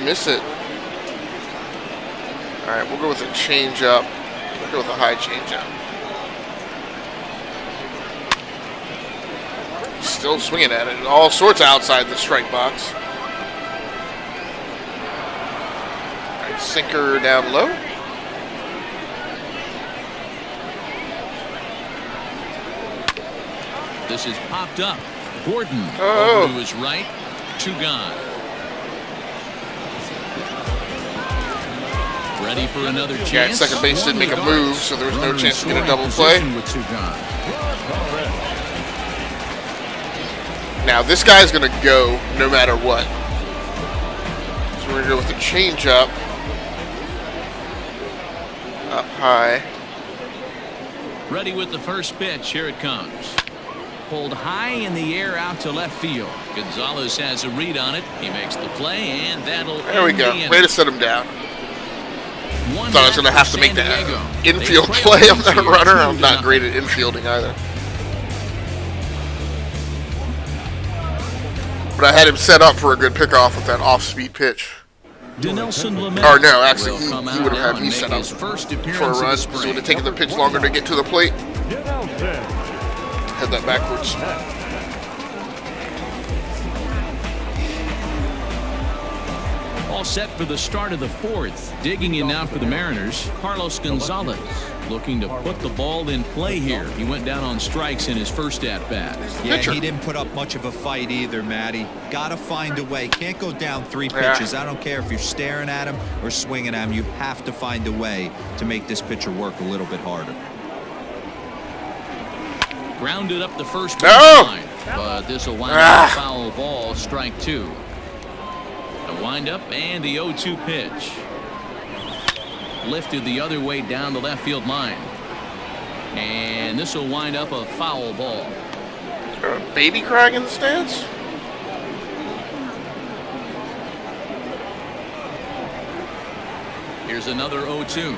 miss it. All right, we'll go with a change-up. We'll go with a high change-up. Still swinging at it. All sorts of outside the strike box. All right, sinker down low.
This is popped up. Gordon
Oh.
over to his right. 2 gone. Ready for another chance.
Yeah, second base didn't make a move, so there was no chance to get a double play.
With 2 gone.
Now this guy's gonna go no matter what. So we're gonna go with the changeup. Up high.
Ready with the first pitch. Here it comes. Pulled high in the air out to left field. Gonzalez has a read on it. He makes the play, and that'll
There we go. Way to set him down. Thought I was going to have to make that infield play on that runner. I'm not great at infielding either. But I had him set up for a good pickoff with that off-speed pitch. Or no, actually, he would have had me set up for a run. So it would have taken the pitch longer to get to the plate. Had that backwards.
All set for the start of the fourth. Digging in now for the Mariners, Carlos Gonzalez, looking to put the ball in play here. He went down on strikes in his first at-bat.
Yeah, he didn't put up much of a fight either, Matty. Got to find a way. Can't go down 3 pitches. I don't care if you're staring at him or swinging at him. You have to find a way to make this pitcher work a little bit harder.
Grounded up the first base line, but this will wind up a foul ball, strike 2. The windup and the 0-2 pitch. Lifted the other way down the left field line. And this will wind up a foul ball.
Is there a baby crying in the stands?
Here's another 0-2.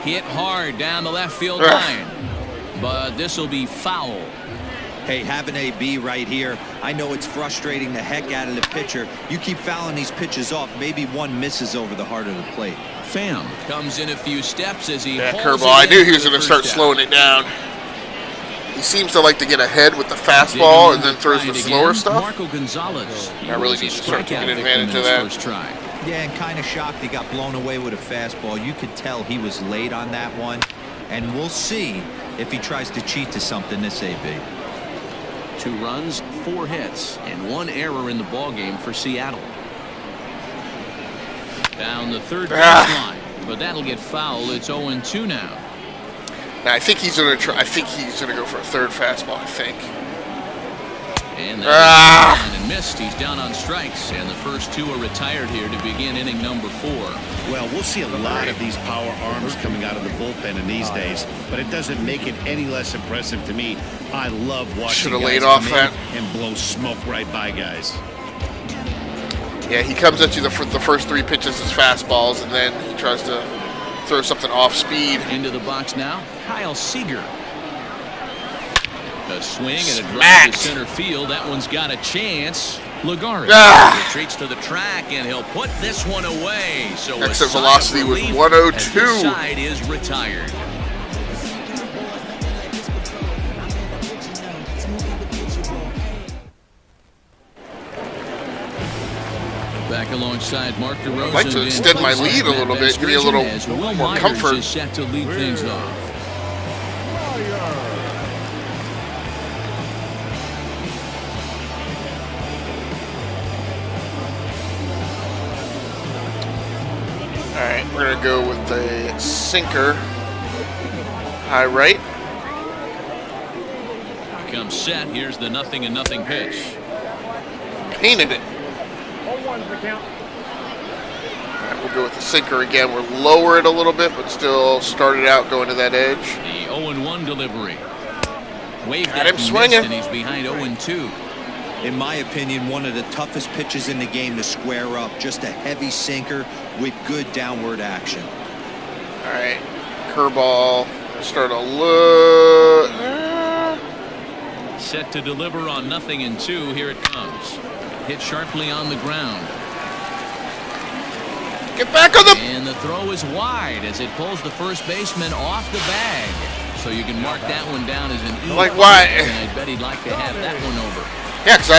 Hit hard down the left field line. But this will be foul.
Hey, have an AB right here. I know it's frustrating the heck out of the pitcher. You keep fouling these pitches off. Maybe one misses over the heart of the plate.
Pham comes in a few steps as he
curveball. I knew he was going to start slowing it down. He seems to like to get ahead with the fastball and then throws the slower stuff.
Marco Gonzalez.
I really need to start taking advantage of that.
Yeah, and kind of shocked he got blown away with a fastball. You could tell he was late on that one. And we'll see if he tries to cheat to something this AB.
2 runs, 4 hits, and 1 error in the ballgame for Seattle. Down the third base line, but that'll get fouled. It's 0-2 now.
I think he's going to try. I think he's going to go for a third fastball. I think.
And that and missed. He's down on strikes, and the first 2 are retired here to begin inning number 4.
Well, we'll see a lot of these power arms coming out of the bullpen in these days, but it doesn't make it any less impressive to me. I love watching guys come in and blow smoke right by guys.
Yeah, he comes at you the first 3 pitches as fastballs, and then he tries to throw something off speed.
Into the box now, Kyle Seager. A swing and a drive to center field. That one's got a chance. Lagares retreats to the track, and he'll put this one away. So
exit velocity was 102.
The side is retired. Back alongside Mark DeRozan.
I'd like to extend my lead a little bit, give me a little more comfort.
Is set to lead things off.
Alright, we're going to go with the sinker. High right.
Comes set. Here's the 0-0 pitch.
Painted it. Alright, we'll go with the sinker again. We'll lower it a little bit, but still start it out going to that edge.
The 0-1 delivery. Waved
at him swinging.
And he's behind 0-2.
In my opinion, one of the toughest pitches in the game to square up. Just a heavy sinker with good downward action.
All right, curveball. Start a look.
Set to deliver on 0-2. Here it comes. Hit sharply on the ground.
Get back on the.
And the throw is wide as it pulls the first baseman off the bag. So you can mark that one down as an E.
Like why?
And I bet he'd like to have that one over.
Yeah, because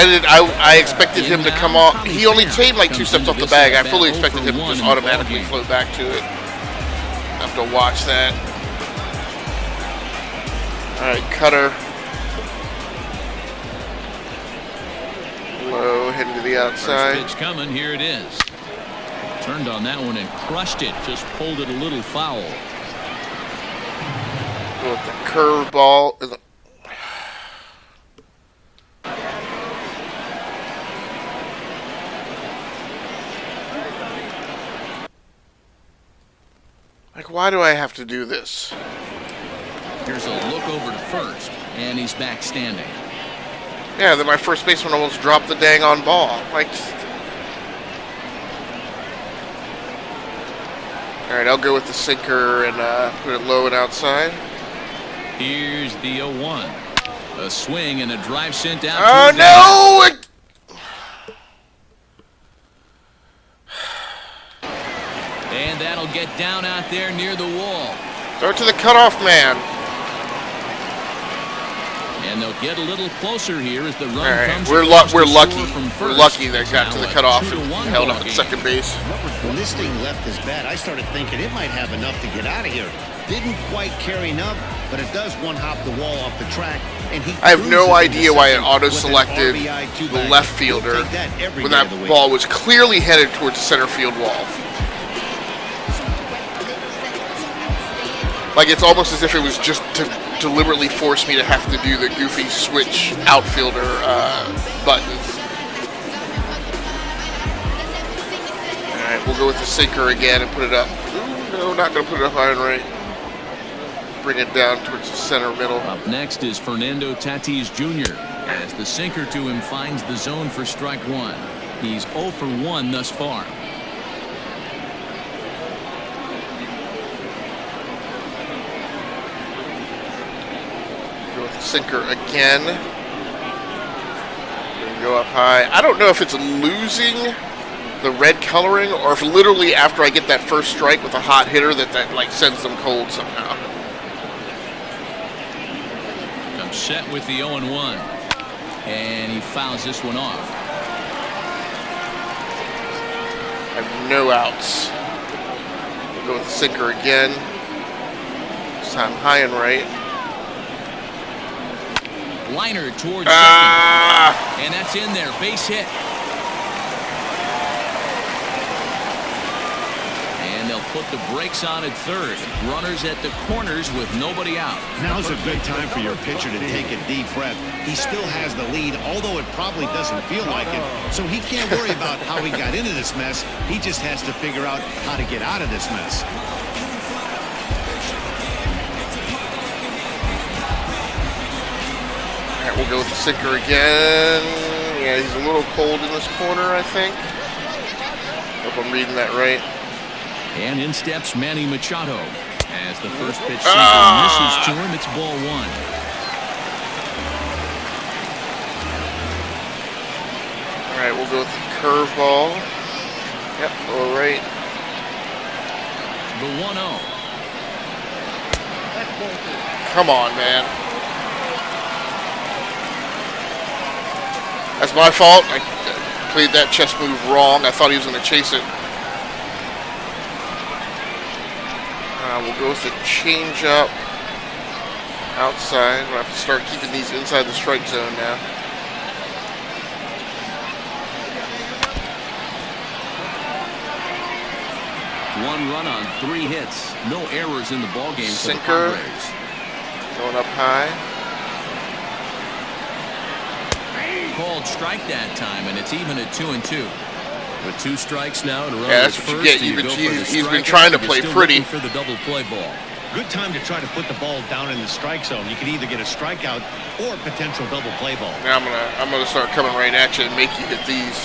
I expected him to come off. He only came like 2 steps off the bag. I fully expected him to just automatically float back to it. I have to watch that. All right, cutter. Low, heading to the outside.
First pitch coming. Here it is. Turned on that one and crushed it. Just pulled it a little foul.
Go with the curveball. Like, why do I have to do this?
Here's a look over to first, and he's back standing.
Yeah, then my first baseman almost dropped the dang on ball. Like, all right, I'll go with the sinker and put it low and outside.
Here's the 0-1. A swing and a drive sent out.
Oh no!
And that'll get down out there near the wall.
Throw it to the cutoff man.
And they'll get a little closer here as the run comes.
We're lucky. We're lucky that got to the cutoff and
2-1
held up at second base.
When this thing left his bat, I started thinking it might have enough to get out of here. Didn't quite carry enough, but it does one-hop the wall off the track. And
I have no idea why it auto-selected the left fielder when that ball was clearly headed towards the center field wall. Like, it's almost as if it was just to deliberately force me to have to do the goofy switch outfielder button. Alright, we'll go with the sinker again and put it up. Ooh, no, not going to put it up high and right. Bring it down towards the center middle.
Up next is Fernando Tatis Jr. as the sinker to him finds the zone for strike one. He's 0 for 1 thus far.
Go with the sinker again. Go up high. I don't know if it's losing the red coloring or if literally after I get that first strike with a hot hitter that like sends them cold somehow.
Set with the 0-1, and he fouls this one off.
I have no outs. We'll go with the sinker again. This time high and right.
Liner towards second, and that's in there. Base hit. And they'll put the brakes on at third. Runners at the corners with nobody out.
Now's a good time for your pitcher to take a deep breath. He still has the lead, although it probably doesn't feel like it. So he can't worry about how he got into this mess. He just has to figure out how to get out of this mess.
All right, we'll go with the sinker again. Yeah, he's a little cold in this corner, I think. Hope I'm reading that right.
And in steps Manny Machado. As the first pitch misses to him, it's ball one.
All right, we'll go with the curveball. Yep, lower right.
The 1-0.
Come on, man. That's my fault. I played that chess move wrong. I thought he was going to chase it. We'll go with the change-up outside. We'll have to start keeping these inside the strike zone now.
One run on 3 hits. No errors in the ballgame for the
Sinker.
Padres.
Going up high.
Called strike that time, and it's even at 2-2. With 2 strikes now to run.
Yeah, that's what you get. He's been trying to play pretty.
For the double play ball.
Good time to try to put the ball down in the strike zone. You can either get a strikeout or potential double play ball.
Now I'm gonna start coming right at you and make you hit these.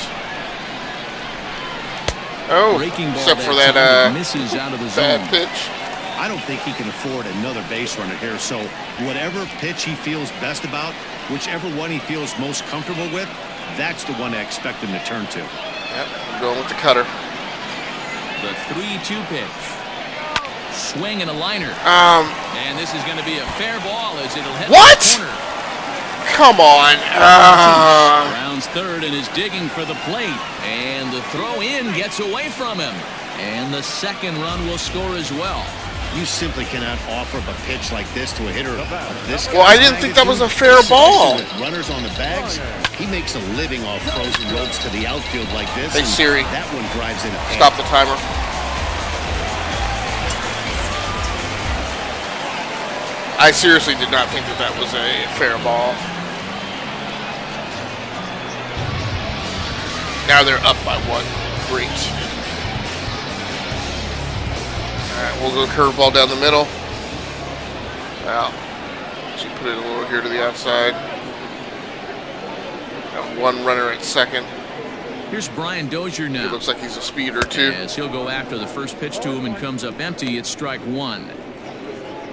Oh, except for that
misses out of the
bad
zone.
pitch.
I don't think he can afford another base runner here. So whatever pitch he feels best about, whichever one he feels most comfortable with, that's the one I expect him to turn to.
Yep, I'm going with the cutter.
The 3-2 pitch. Swing and a liner. And this is going to be a fair ball as it'll hit the corner.
Come on.
Rounds third and is digging for the plate. And the throw in gets away from him. And the second run will score as well.
You simply cannot offer up a pitch like this to a hitter of this.
Well, I didn't think that was a fair ball.
With runners on the bags, he makes a living off frozen ropes to the outfield like this.
Hey Siri,
that one drives in.
Stop the timer. I seriously did not think that that was a fair ball. Now they're up by 1. Great. Alright, we'll go curveball down the middle. Out. She put it a little here to the outside. Got 1 runner at second.
Here's Brian Dozier now.
He looks like he's a speeder too.
As he'll go after the first pitch to him and comes up empty, it's strike 1.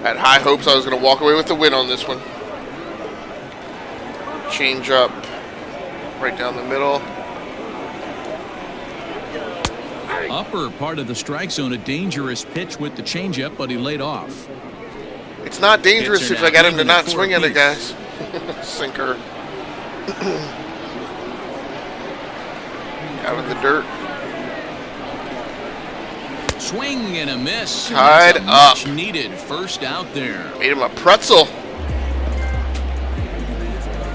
Had high hopes I was going to walk away with the win on this one. Change up right down the middle.
Upper part of the strike zone, a dangerous pitch with the changeup, but he laid off.
It's not dangerous
Hits are
if I got him to
even
not
at
swing at it,
4
guys. Sinker. Out of the dirt.
Swing and a miss.
Tied
That's a
up.
much needed first out there.
Made him a pretzel.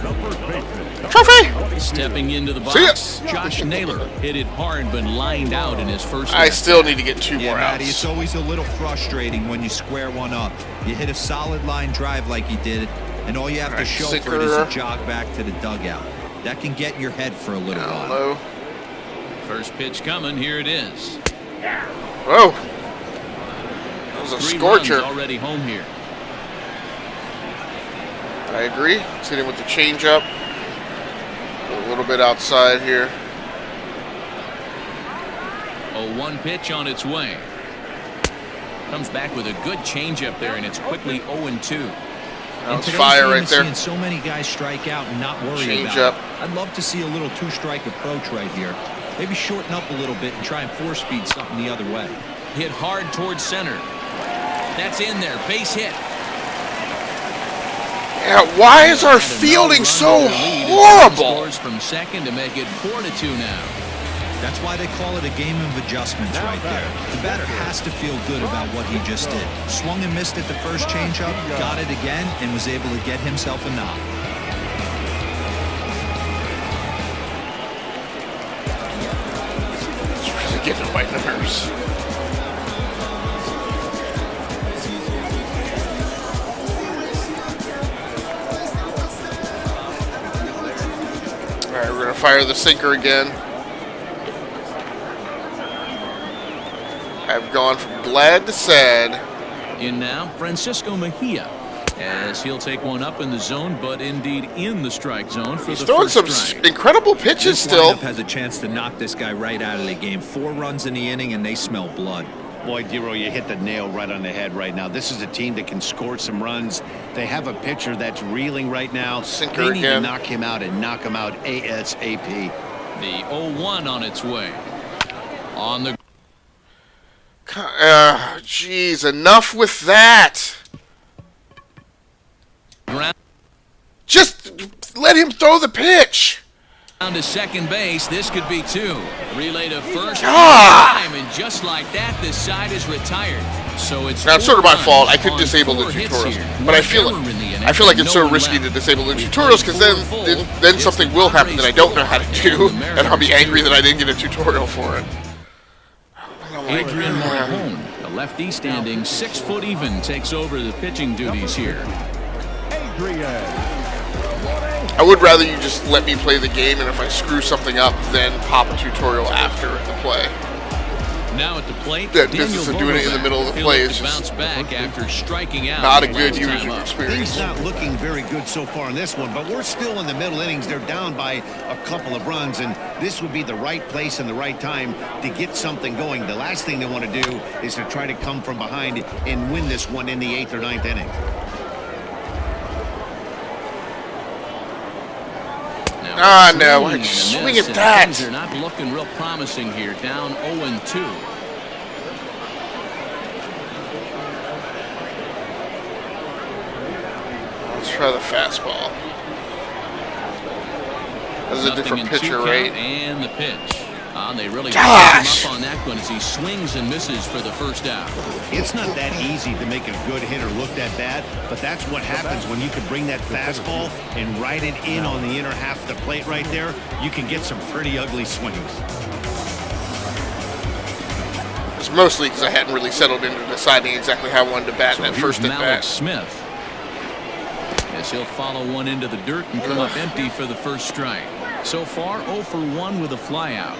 The first baseman.
Trophy!
Stepping into the
See ya.
box, Josh Naylor hit it hard but lined out in his first.
I still need to get 2
Yeah,
more
Matty,
outs.
it's always a little frustrating when you square one up. You hit a solid line drive like he did, and all you have to
Alright,
show for it is
sinker.
to jog back to the dugout. That can get in your head for a little
Down
while.
low.
First pitch coming. Here it is.
Whoa. That was a
3
scorcher.
runs already home here.
I agree. Let's hit him with the changeup. A little bit outside here.
A 1 pitch on its way. Comes back with a good changeup there, and it's quickly 0-2.
That was fire right there.
Seeing so many guys strike out and not worry
Change
about
up.
it. I'd love to see a little 2-strike approach right here. Maybe shorten up a little bit and try and 4-speed something the other way.
Hit hard towards center. That's in there. Base hit.
Yeah, why is our fielding so horrible?
Scores from second to make it 4-2 now.
That's why they call it a game of adjustments right there. The batter has to feel good about what he just did. Swung and missed at the first changeup, got it again, and was able to get himself a knock.
It's really getting on my nerves. All right, we're gonna fire the sinker again. I've gone from glad to sad.
In now, Francisco Mejia, as he'll take one up in the zone, but indeed in the strike zone for
He's
the
throwing
first
some
strike.
incredible pitches
This
still.
lineup has a chance to knock this guy right out of the game. 4 runs in the inning, and they smell blood.
Boy, Dero, you hit the nail right on the head right now. This is a team that can score some runs. They have a pitcher that's reeling right now.
Sinker
They need
again.
to knock him out and knock him out ASAP.
The 0-1 on its way. On the
Jeez, enough with that.
ground
Just let him throw the pitch.
to second base. This could be 2. Relay to first.
God.
Time, and just like that, this side is retired. So it's
Now, it's sort of my
4
fault. I
runs
could
on
disable the
4 hits
tutorials,
here.
but I
One
feel
error in the inning,
I feel like it's
no
so
one
risky
left.
to disable the
We
tutorials
played
because
full.
then
It's
something
the
will happen that I don't know
Padres
how to do,
full, the
and I'll be
Mariners
angry
two.
that I didn't get a tutorial for it. Oh my
Adrian
God.
Marcon, the lefty standing 6 foot even, takes over the pitching duties here.
Adrian.
I would rather you just let me play the game, and if I screw something up, then pop a tutorial after the play.
Now at the plate,
That
Daniel
business of doing it in the
Vogelbach.
middle of the
He'll
play
look
is
to
just
bounce back after striking out.
not a
his
good
last time
user
up.
experience.
He's not looking very good so far in this one, but we're still in the middle innings. They're down by a couple of runs, and this would be the right place and the right time to get something going. The last thing they want to do is to try to come from behind and win this one in the 8th or 9th inning.
Ah, no,
Swing and a
swing
miss,
at
and
that.
Things are not looking real promising here. Down 0-2.
Let's try the fastball. This is a
Nothing
different
in
pitcher,
2 count,
right?
And the pitch. They really
Gosh!
him up on that one as he swings and misses for the first out.
It's not that easy to make a good hitter look that bad, but that's what happens when you can bring that fastball and ride it in on the inner half of the plate right there. You can get some pretty ugly swings.
It's mostly because I hadn't really settled into deciding exactly how I wanted to bat
So
that
here's
first at
Malik
bat.
Smith. as he'll follow one into the dirt and come up empty for the first strike. So far, 0 for 1 with a flyout.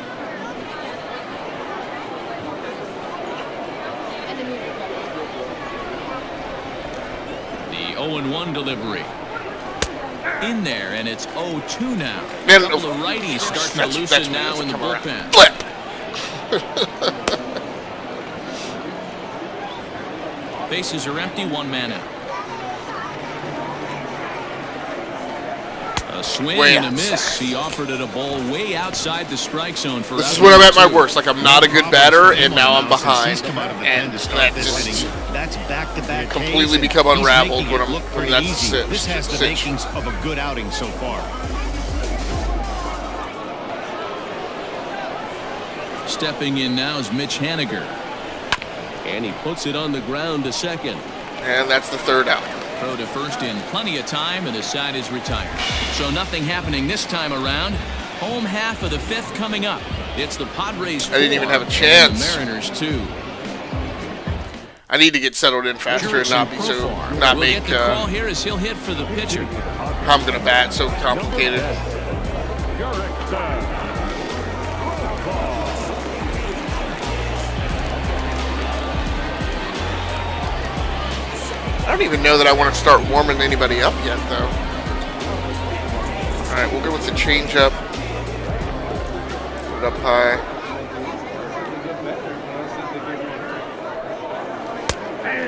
The 0-1 delivery. In there, and it's 0-2 now.
Man,
a couple of righties starting to loosen now in the bullpen.
Flip.
Bases are empty, 1 man out. A swing and a miss. He offered it a ball way outside the strike zone for.
This is when I'm at my worst. Like, I'm not a good batter, and now I'm behind, and that just
that's back-to-back
completely become unraveled when I'm when that's
easy.
it.
This has the makings of a good outing so far.
Stepping in now is Mitch Haniger, and he puts it on the ground to second.
And that's the 3rd out.
Throw to first in plenty of time, and the side is retired. So nothing happening this time around. Home half of the 5th coming up. It's the Padres 4.
I didn't even have a chance.
The Mariners 2.
I need to get settled in faster and not be so not
we'll
make
get the call here as he'll hit for the pitcher.
how I'm gonna bat so complicated. I don't even know that I want to start warming anybody up yet, though. All right, we'll go with the changeup. Put it up high.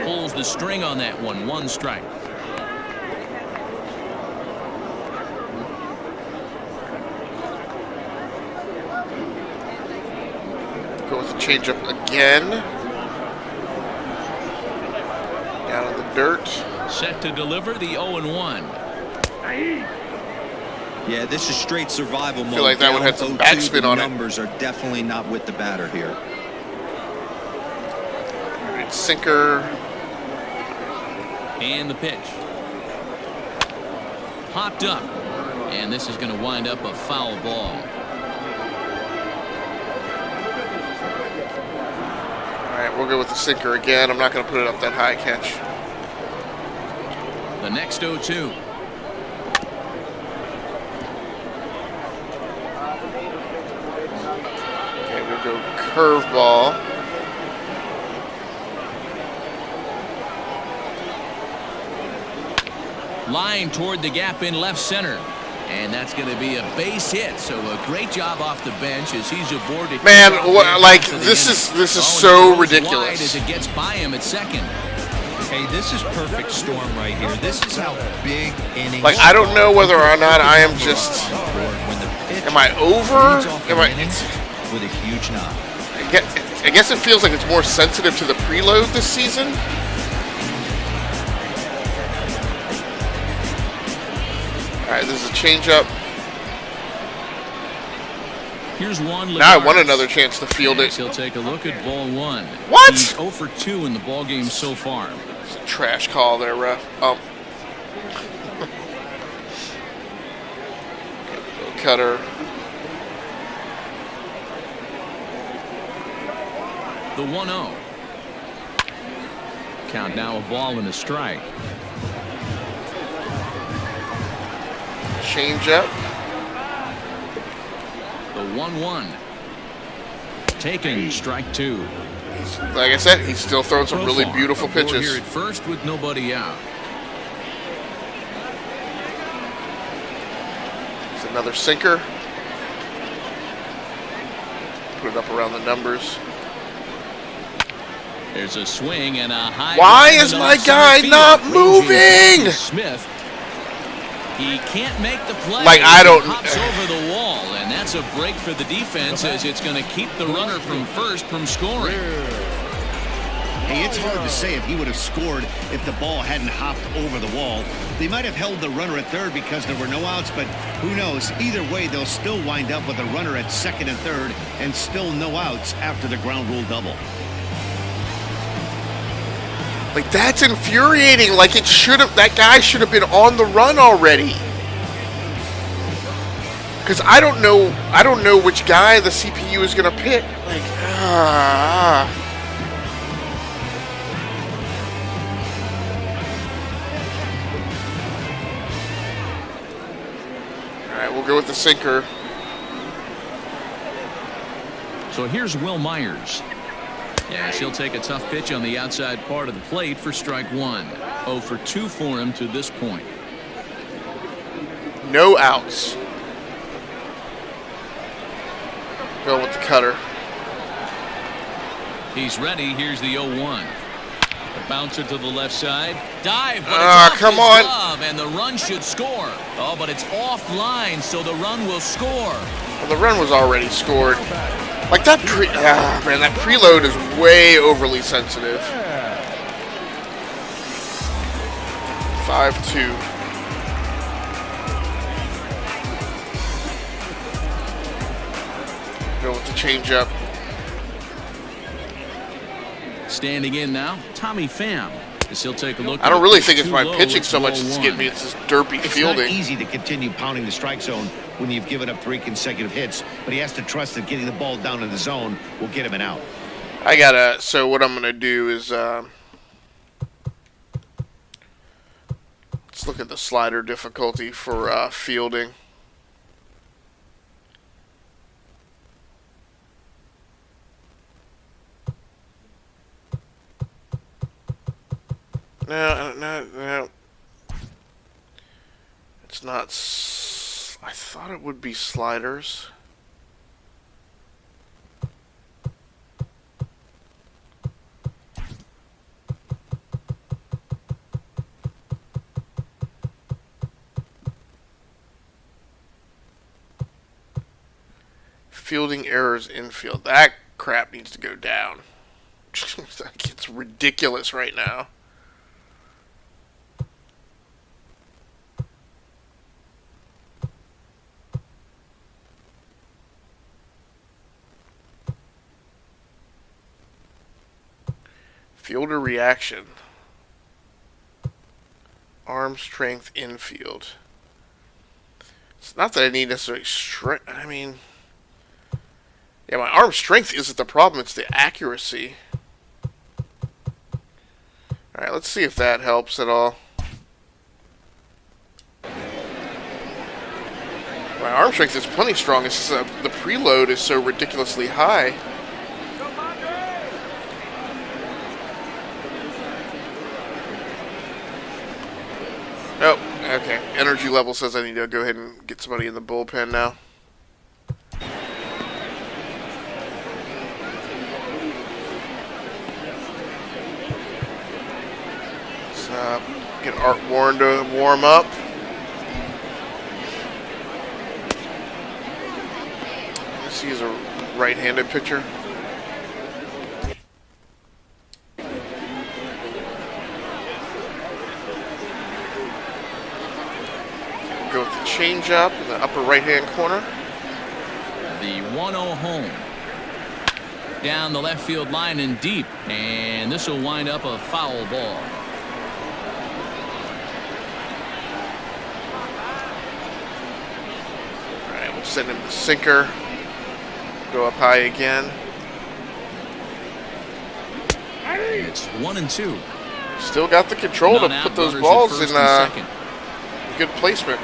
Pulls the string on that one. 1 strike.
Go with the changeup again. Down in the dirt.
Set to deliver the 0-1.
Yeah, this is straight survival mode.
I feel like that one had some backspin on it.
The numbers are definitely not with the batter here.
All right, sinker.
And the pitch. Popped up. And this is going to wind up a foul ball.
All right, we'll go with the sinker again. I'm not going to put it up that high. Catch.
The next 0-2.
Okay, we'll go curveball.
Line toward the gap in left center. And that's going to be a base hit. So a great job off the bench as he's aboard.
Man, like this is so ridiculous.
As it gets by him at second.
Hey, this is perfect storm right here. This is how big innings.
Like, I don't know whether or not I am just. Am I over? Am I?
With a huge knock.
I guess it feels like it's more sensitive to the preload this season. All right, this is a changeup.
Here's one.
Now I want another chance to field it.
He'll take a look at ball 1.
What?
He's 0 for 2 in the ball game so far.
It's a trash call there, ref. Cutter.
The 1-0. Count now, a ball and a strike.
Changeup.
The 1-1. Taken, strike 2.
Like I said, he's still throwing some really beautiful
Here
pitches.
at first with nobody out.
It's another sinker. Put it up around the numbers.
There's a swing and a high.
Why is my guy not moving?
Smith. He can't make the play.
Like, I don't.
He hops over the wall, and that's a break for the defense as it's going to keep the runner from first from scoring.
Hey, it's hard to say if he would have scored if the ball hadn't hopped over the wall. They might have held the runner at third because there were no outs, but who knows? Either way, they'll still wind up with a runner at second and third and still no outs after the ground rule double.
Like, that's infuriating. Like, it should have. That guy should have been on the run already. Because I don't know which guy the CPU is gonna pick. Like, we'll go with the sinker.
So here's Will Myers. Yes, he'll take a tough pitch on the outside part of the plate for strike one. 0 for 2 for him to this point.
No outs. Going with the cutter.
He's ready. Here's the 0-1. The bouncer to the left side. Dive, but it's off
come
his
on.
glove, and the run should score. Oh, but it's offline, so the run will score.
Well, the run was already scored. Like that man, that preload is way overly sensitive. 5-2. Go with the changeup.
Standing in now, Tommy Pham. As he'll take a look.
I don't really think it's
too
my
low,
pitching
it's
so much
ball
as it's
one.
getting me. It's this derpy
It's
fielding.
not easy to continue pounding the strike zone when you've given up 3 consecutive hits, but he has to trust that getting the ball down in the zone will get him an out.
So what I'm gonna do is let's look at the slider difficulty for fielding. No. It's not. I thought it would be sliders. Fielding errors infield. That crap needs to go down. It's ridiculous right now. Fielder reaction. Arm strength infield. It's not that I need necessarily strength. I mean, yeah, my arm strength isn't the problem. It's the accuracy. All right, let's see if that helps at all. My arm strength is plenty strong. It's just, the preload is so ridiculously high. Oh, okay. Energy level says I need to go ahead and get somebody in the bullpen now. Let's get Art Warren to warm up. This is a right-handed pitcher. Go with the changeup in the upper right-hand corner.
The 1-0 home. Down the left field line and deep. And this will wind up a foul ball.
All right, we'll send him the sinker. Go up high again.
It's 1-2.
Still got the control to put those balls in good placement.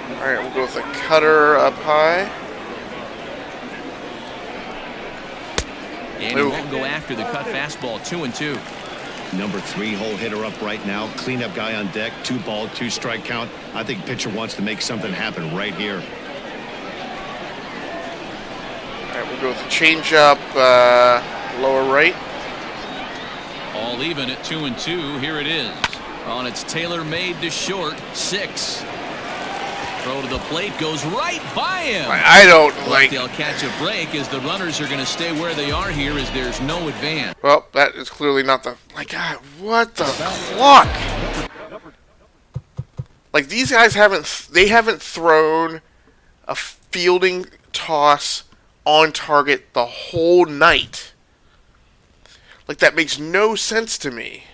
All right, we'll go with a cutter up high.
And he won't go after the cut fastball. 2-2.
Number 3 hole hitter up right now. Cleanup guy on deck. 2 ball, 2 strike count. I think pitcher wants to make something happen right here.
All right, we'll go with the changeup lower right.
All even at 2-2. Here it is. On its tailor-made to short. 6. Throw to the plate goes right by him.
I don't like.
They'll catch a break as the runners are going to stay where they are here as there's no advance.
Well, that is clearly not the. Like, God, what the fuck? Like, these guys haven't. They haven't thrown a fielding toss on target the whole night. Like, that makes no sense to me.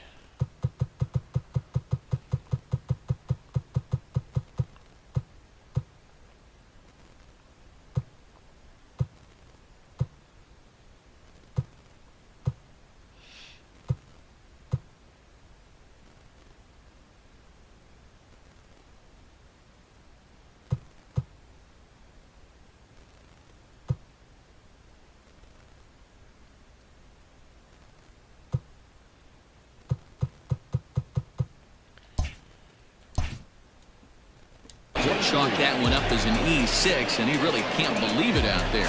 chalked that one up as an E6, and he really can't believe it out there.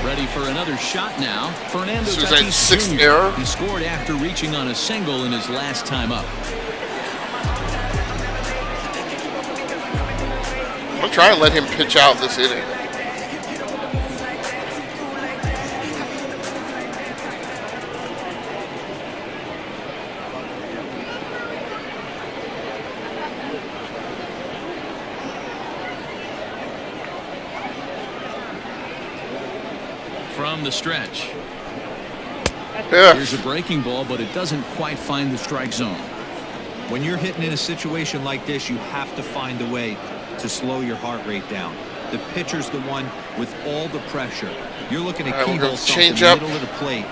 Ready for another shot now. Fernando
This was that
Tatis
sixth
Jr.
error.
He scored after reaching on a single in his last time up.
I'm gonna try and let him pitch out this inning.
From the stretch.
Yeah.
Here's a breaking ball, but it doesn't quite find the strike zone.
When you're hitting in a situation like this, you have to find a way to slow your heart rate down. The pitcher's the one with all the pressure. You're looking to
All right, we'll
keyhole
go
something in
change
the
up.
middle of the plate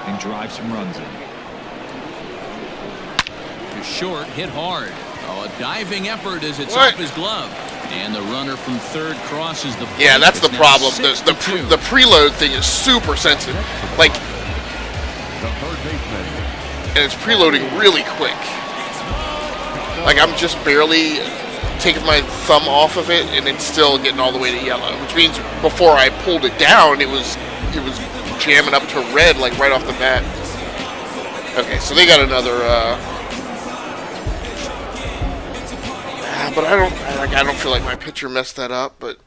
and drive some runs in.
To short, hit hard. Oh, a diving effort as it's
What?
off his glove. And the runner from third crosses the plate.
Yeah, that's the
It's now
problem.
6-2.
The preload thing is super sensitive. Like,
The third baseman.
and it's preloading really quick. Like, I'm just barely taking my thumb off of it, and it's still getting all the way to yellow. Which means before I pulled it down, it was jamming up to red, like right off the bat. Okay, so they got another. But I don't feel like my pitcher messed that up. But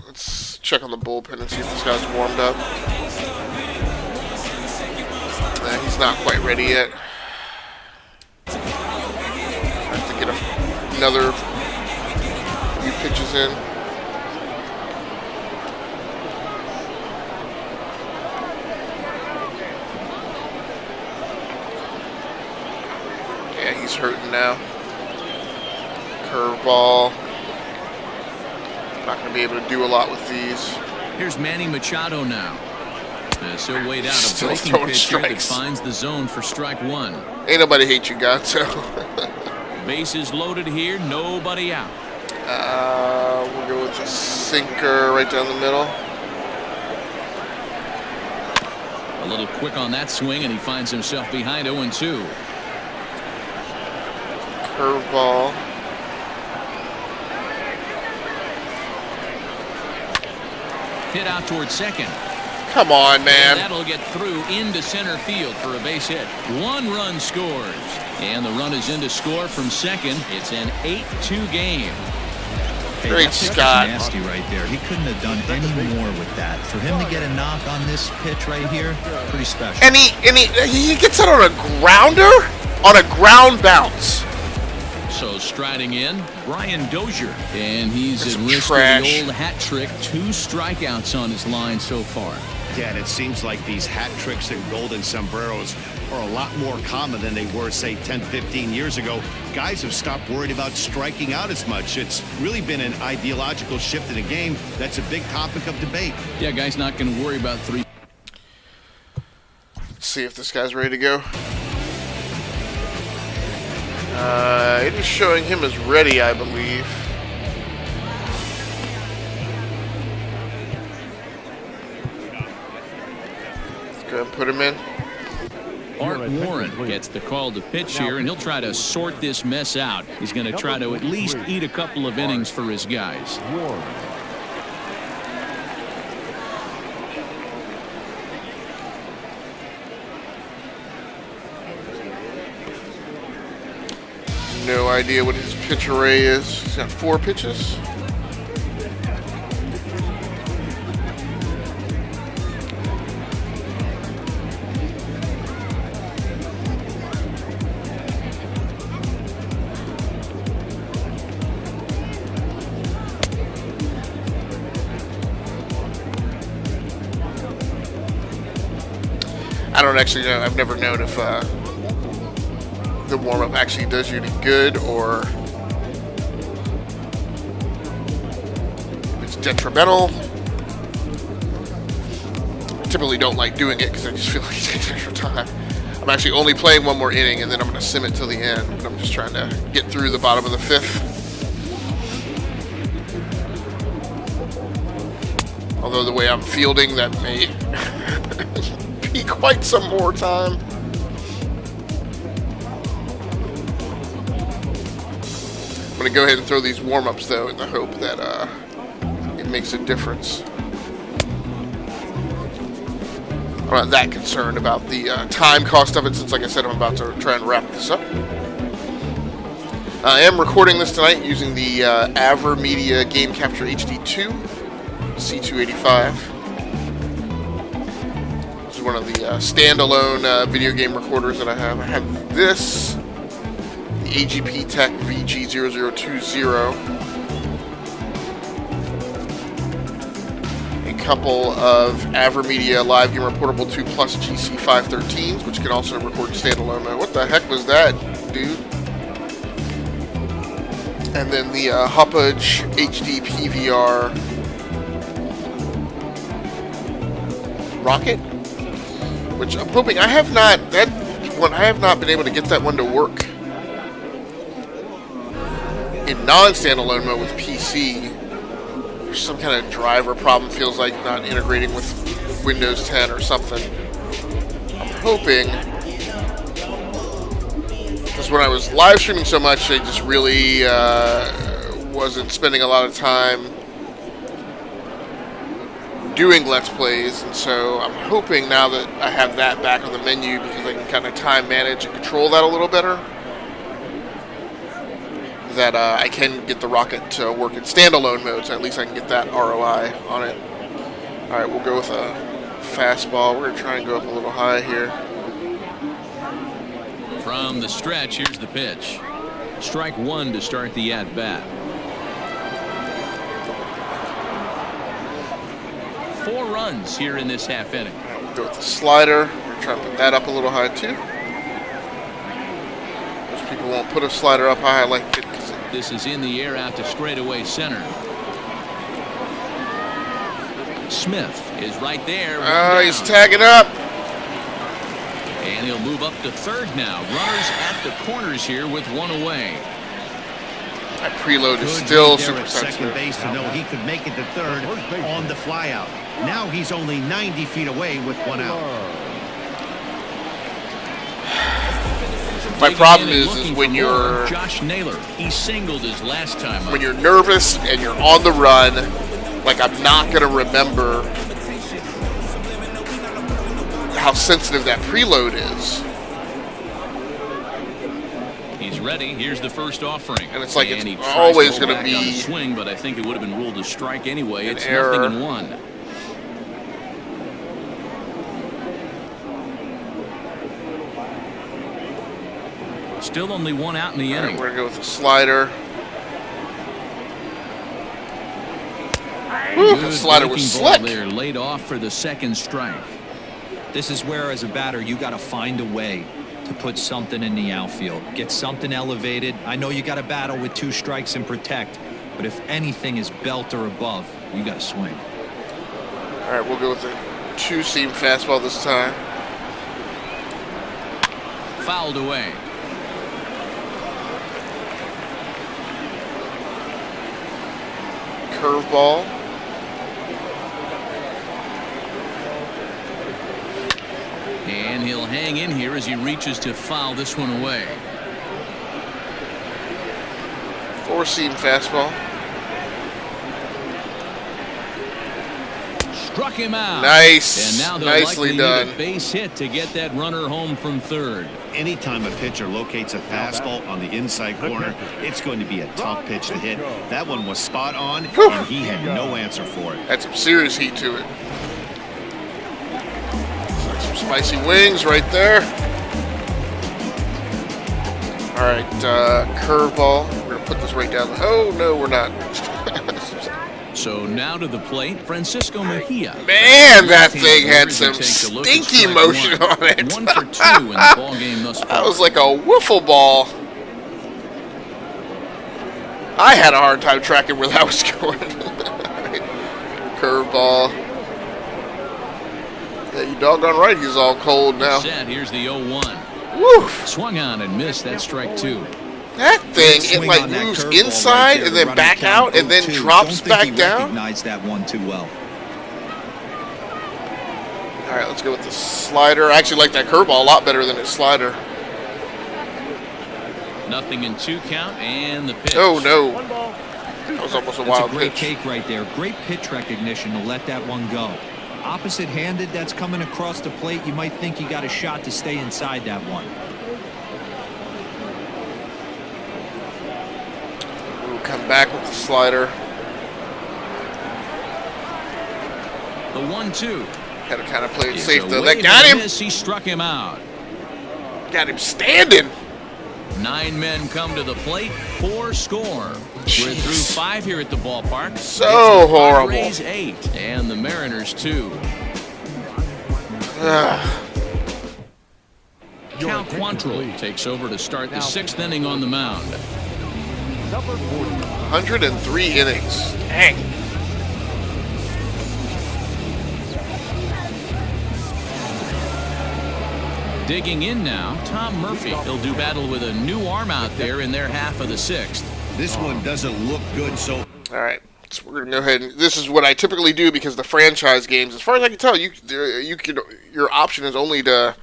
let's check on the bullpen and see if this guy's warmed up. He's not quite ready yet. Have to get another few pitches in. Yeah, he's hurting now. Curveball. Not going to be able to do a lot with these.
Here's Manny Machado now. As he'll wait out a
Still
breaking
throwing
pitch here that
strikes.
finds the zone for strike one.
Ain't nobody hate you, Gaut, so.
Bases loaded here, nobody out.
We'll go with a sinker right down the middle.
A little quick on that swing, and he finds himself behind 0-2.
Curveball.
Hit out towards second.
Come on,
And
man.
that'll get through into center field for a base hit. One run scores. And the run is in to score from second. It's an 8-2 game.
Hey,
Great,
that pitch was
Scott.
nasty right there. He couldn't have done any more with that. For him to get a knock on this pitch right here, pretty special.
And he gets it on a grounder? On a ground bounce.
So striding in, Brian Dozier. And he's
That's
at risk
trash.
of the old hat trick. 2 strikeouts on his line so far.
Yeah, and it seems like these hat tricks and golden sombreros are a lot more common than they were, say, 10, 15 years ago. Guys have stopped worried about striking out as much. It's really been an ideological shift in the game. That's a big topic of debate.
Yeah, guy's not going to worry about 3.
Let's see if this guy's ready to go. It is showing him as ready, I believe. Let's go ahead and put him in.
Art Warren gets the call to pitch here, and he'll try to sort this mess out. He's going to try to at least eat a couple of innings for his guys.
No idea what his pitch array is. He's got 4 pitches. I don't actually know. I've never known if the warm-up actually does you any good or if it's detrimental. I typically don't like doing it because I just feel like it takes extra time. I'm actually only playing one more inning and then I'm going to sim it till the end. But I'm just trying to get through the bottom of the 5th. Although the way I'm fielding, that may be quite some more time. I'm going to go ahead and throw these warm-ups, though, in the hope that it makes a difference. I'm not that concerned about the time cost of it, since, like I said, I'm about to try and wrap this up. I am recording this tonight using the AverMedia Game Capture HD2 C285. This is one of the standalone video game recorders that I have. I have this, the AGP Tech VG0020, a couple of AverMedia Live Gamer Portable 2 Plus GC513s, which can also record standalone mode. What the heck was that, dude? And then the Huppage HD PVR Rocket, which I'm hoping I have not been able to get that one to work in non-standalone mode with PC. There's some kind of driver problem, feels like, not integrating with Windows 10 or something. I'm hoping, because when I was live streaming so much, I just really wasn't spending a lot of time doing Let's Plays, and so I'm hoping now that I have that back on the menu, because I can kind of time manage and control that a little better, that I can get the Rocket to work in standalone mode, so at least I can get that ROI on it. Alright, we'll go with a fastball. We're going to try and go up a little high here.
From the stretch, here's the pitch. Strike one to start the at-bat. 4 runs here in this half inning.
We'll go with the slider. We're going to try and put that up a little high, too. Most people won't put a slider up high. I like it because
this is in the air out to straightaway center. Smith is right there.
he's tagging up.
And he'll move up to third now. Runners at the corners here with 1 away.
That preload is still super
at second
sensitive.
base to know he could make it to third on the flyout. Now he's only 90 feet away with 1 out.
My problem is when you're
Josh Naylor. He singled his last time.
When you're nervous and you're on the run, like, I'm not gonna remember how sensitive that preload is.
He's ready. Here's the first offering.
And it's like
he
it's
tries
always
go
going to
back on the
be
swing, but I think it would have been ruled a strike anyway. It's
error.
nothing in 1. Still only 1 out in the inning.
We're going to go with the slider. Whew, the slider was slick.
There, laid off for the second strike.
This is where, as a batter, you got to find a way to put something in the outfield. Get something elevated. I know you got to battle with 2 strikes and protect, but if anything is belt or above, you got to swing.
All right, we'll go with the 2-seam fastball this time.
Fouled away.
Curveball.
And he'll hang in here as he reaches to foul this one away.
4-seam fastball.
Struck him out.
Nice.
And now they'll
Nicely
likely
done.
need a base hit to get that runner home from third.
Anytime a pitcher locates a fastball on the inside corner, it's going to be a tough pitch to hit. That one was spot on, and he had no answer for it.
Had some serious heat to it. Like some spicy wings right there. All right, curveball. We're going to put this right down. Oh, no, we're not.
So now to the plate, Francisco Mejia.
Man, that thing had some stinky motion on it.
1 for 2 in the ball game thus far.
That was like a wiffle ball. I had a hard time tracking where that was going. Curveball. Yeah, you doggone right, he's all cold now.
Set. Here's the 0-1.
Woo!
Swung on and missed. That strike 2.
That thing, it like moves inside and then back out and then drops back down.
Recognized that one too well.
All right, let's go with the slider. I actually like that curveball a lot better than his slider.
0-2 count and the pitch.
Oh no. That was almost a wild
That's a great
pitch.
take right there. Great pitch recognition to let that one go. Opposite-handed, that's coming across the plate. You might think you got a shot to stay inside that one.
We'll come back with the slider.
The 1-2.
Had to kind of play it
It's
safe
a
though.
wave
That got
and a
him.
miss. He struck him out.
Got him standing.
9 men come to the plate, 4 score. We're through 5 here at the ballpark.
So
It's the
horrible.
Padres 8 and the Mariners 2. Cal Quantrill takes over to start the 6th inning on the mound.
103 innings. Dang.
Digging in now, Tom Murphy. He'll do battle with a new arm out there in their half of the 6th.
This one doesn't look good, so
All right. So we're gonna go ahead and this is what I typically do because the franchise games, as far as I can tell, you can your option is only to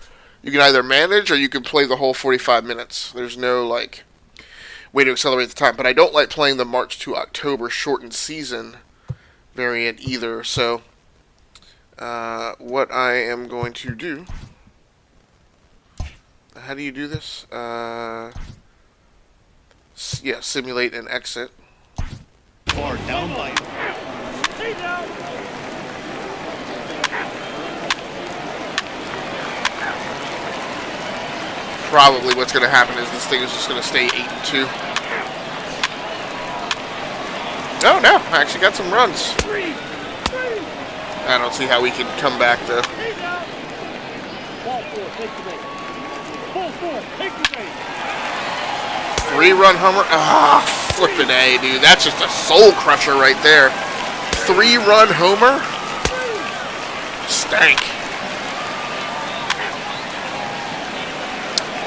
you can either manage or you can play the whole 45 minutes. There's no like way to accelerate the time. But I don't like playing the March to October shortened season variant either. So what I am going to do. How do you do this? Yeah, simulate and exit.
far down by.
Probably what's going to happen is this thing is just going to stay 8-2. Oh no, I actually got some runs. I don't see how we can come back though. Three-run homer. Ah, flippin' A, dude. That's just a soul crusher right there. 3-run homer? Stank.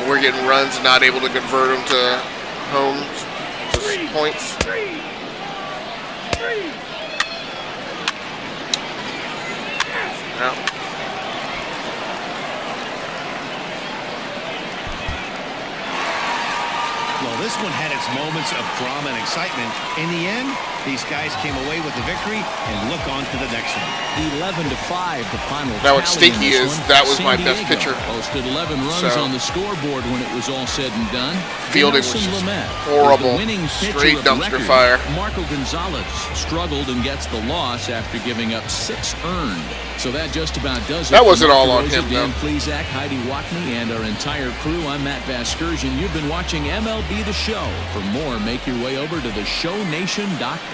We're getting runs and not able to convert them to homes, just points. No.
Well, this one had its moments of drama and excitement. In the end, these guys came away with the victory and look on to the next one.
11-5, the final.
Now what's
tally in
stinky
this
is
one.
that was
San
my best
Diego
pitcher.
Posted 11 runs
So-
on the scoreboard when it was all said and done.
Fielding was
Nelson
just
Lamet
horrible.
is the winning pitcher
Straight
of the
dumpster
record.
fire.
Marco Gonzalez struggled and gets the loss after giving up 6 earned. So that just about does it.
That
for
wasn't
Mark
all on
DeRosa,
him,
Dan
though.
Plesac, Heidi Watney, and our entire crew. I'm Matt Vasgersian. You've been watching MLB The Show. For more, make your way over to theshownation.com.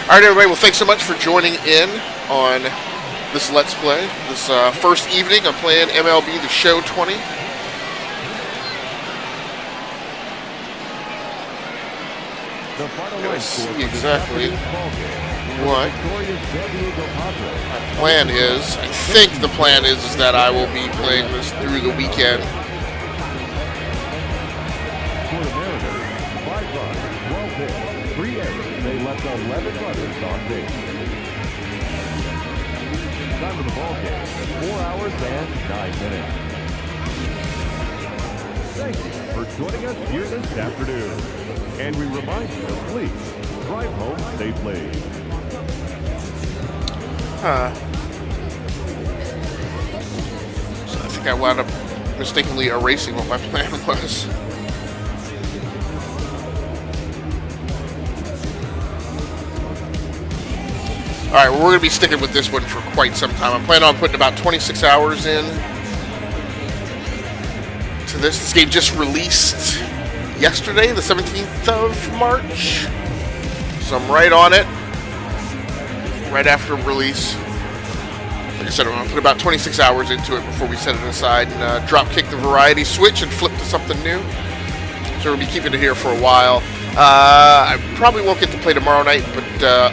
All right, everybody. Well, thanks so much for joining in on this Let's Play. This first evening, I'm playing MLB The Show 20.
The final
Let's
line
see
score for this
exactly
afternoon's ball game.
what
Victorious San Diego Padres.
my plan is. I think the plan is that I will be playing this through the weekend.
For the Mariners, 5 runs, 12 hits, 3 errors. They left 11 runners on base. Time of the ball game, 4 hours and 9 minutes. Thank you for joining us here this afternoon. And we remind you, please, drive home safely.
So I think I wound up mistakenly erasing what my plan was. Alright, well, we're going to be sticking with this one for quite some time. I'm planning on putting about 26 hours in to this. This game just released yesterday, the 17th of March. So I'm right on it. Right after release. Like I said, I'm going to put about 26 hours into it before we set it aside and drop kick the variety switch and flip to something new. So we'll be keeping it here for a while. I probably won't get to play tomorrow night, but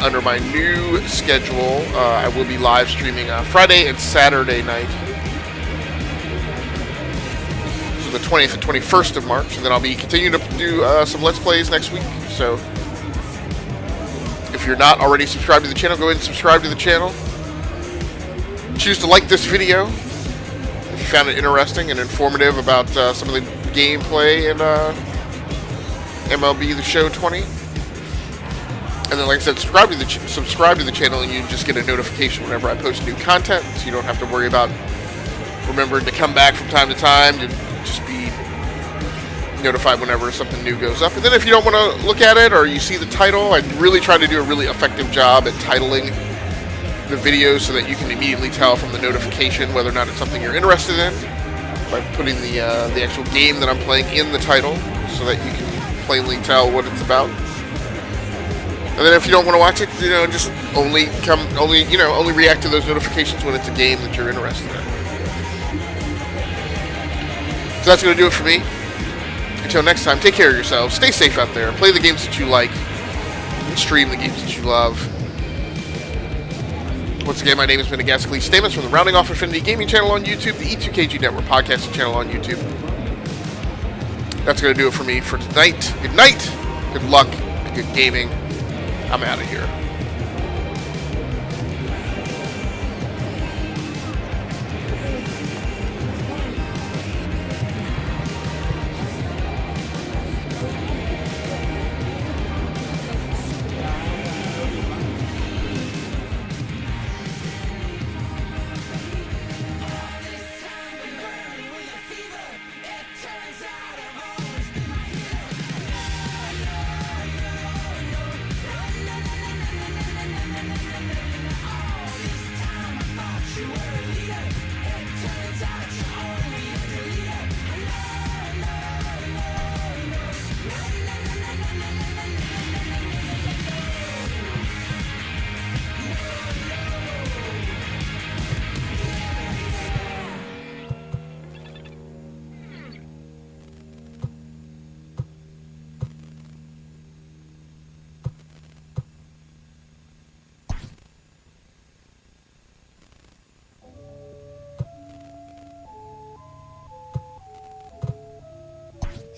under my new schedule, I will be live streaming Friday and Saturday night. So the 20th and 21st of March, and then I'll be continuing to do some Let's Plays next week. So if you're not already subscribed to the channel, go ahead and subscribe to the channel. choose to like this video if you found it interesting and informative about some of the gameplay in MLB The Show 20. And then, like I said, subscribe to the channel, and you just get a notification whenever I post new content, so you don't have to worry about remembering to come back from time to time, to just be notified whenever something new goes up. And then if you don't want to look at it, or you see the title, I really try to do a really effective job at titling the videos so that you can immediately tell from the notification whether or not it's something you're interested in, by putting the actual game that I'm playing in the title so that you can plainly tell what it's about. And then if you don't want to watch it, just only react to those notifications when it's a game that you're interested in. So that's going to do it for me. Until next time, take care of yourselves, stay safe out there, play the games that you like, and stream the games that you love. Once again, my name has been Gascally Stamus from the Rounding Off Infinity Gaming channel on YouTube, the E2KG Network podcasting channel on YouTube. That's going to do it for me for tonight. Good night, good luck, and good gaming. I'm out of here.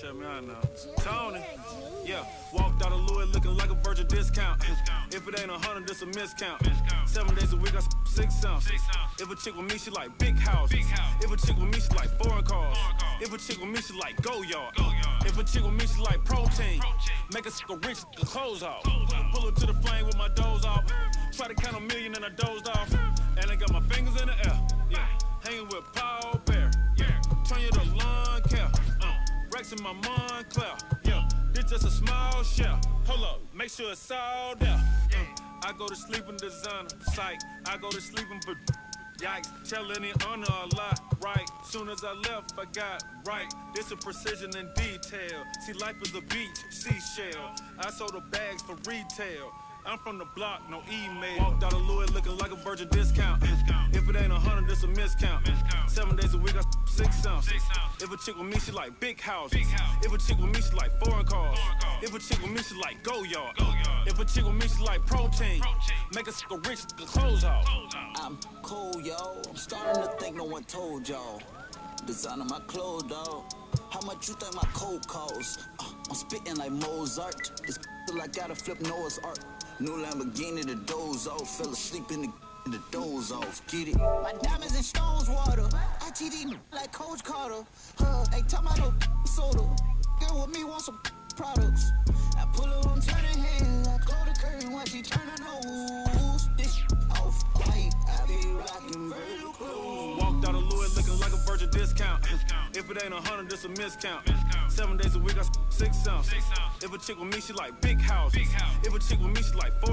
Check me out now. Tony, yeah, walked out of Louis looking like a virgin discount. If it ain't 100, this a miscount. 7 days a week, I 6 ounce. If a chick with me, she like big houses. If a chick with me, she like foreign cars. If a chick with me, she like go yard. If a chick with me, she like protein. Make a sicker rich, the clothes off. Pull her to the flame with my doze off. Try to count a million and I dozed off. And I got my fingers in the air. Yeah, hanging with Paul Bear. Yeah, turn you to lawn care. Rex in my Montclair. Yeah, this just a small shell. Hold up, make sure it's all there. I go to sleep in designer. Psych, I go to sleep in yikes, telling it honor a lot, right? Soon as I left, I got right. This is precision and detail. See, life is a beach, seashell. I sold the bags for retail. I'm from the block, no email. Walked out of Louis looking like a virgin discount. If it ain't 100, this a miscount. 7 days a week, I 6 ounce. If a chick with me, she like big houses. If a chick with me, she like foreign cars. If a chick with me, she like go yard. If a chick with me, she like protein. Make a sicker rich, the clothes off.
I'm cool, yo. I'm starting to think no one told y'all. Designing my clothes, dog. How much you think my coat costs? I'm spitting like Mozart. This till I gotta flip Noah's Ark. New Lamborghini, the doze off. Fell asleep in the doze off. Get it? My diamonds and stones water. ITD like Coach Carter. Hey, tell my no soda. Girl with me want some products. I pull her on turning heads. I close the curtain while she turn her nose. This off white. I be rocking vertical clothes.
Walked out of Louis looking like a virgin discount. If it ain't 100, this a miscount. 7 days a week, I 6 ounce. If a chick with me, she like big houses. If a chick with me, she like foreign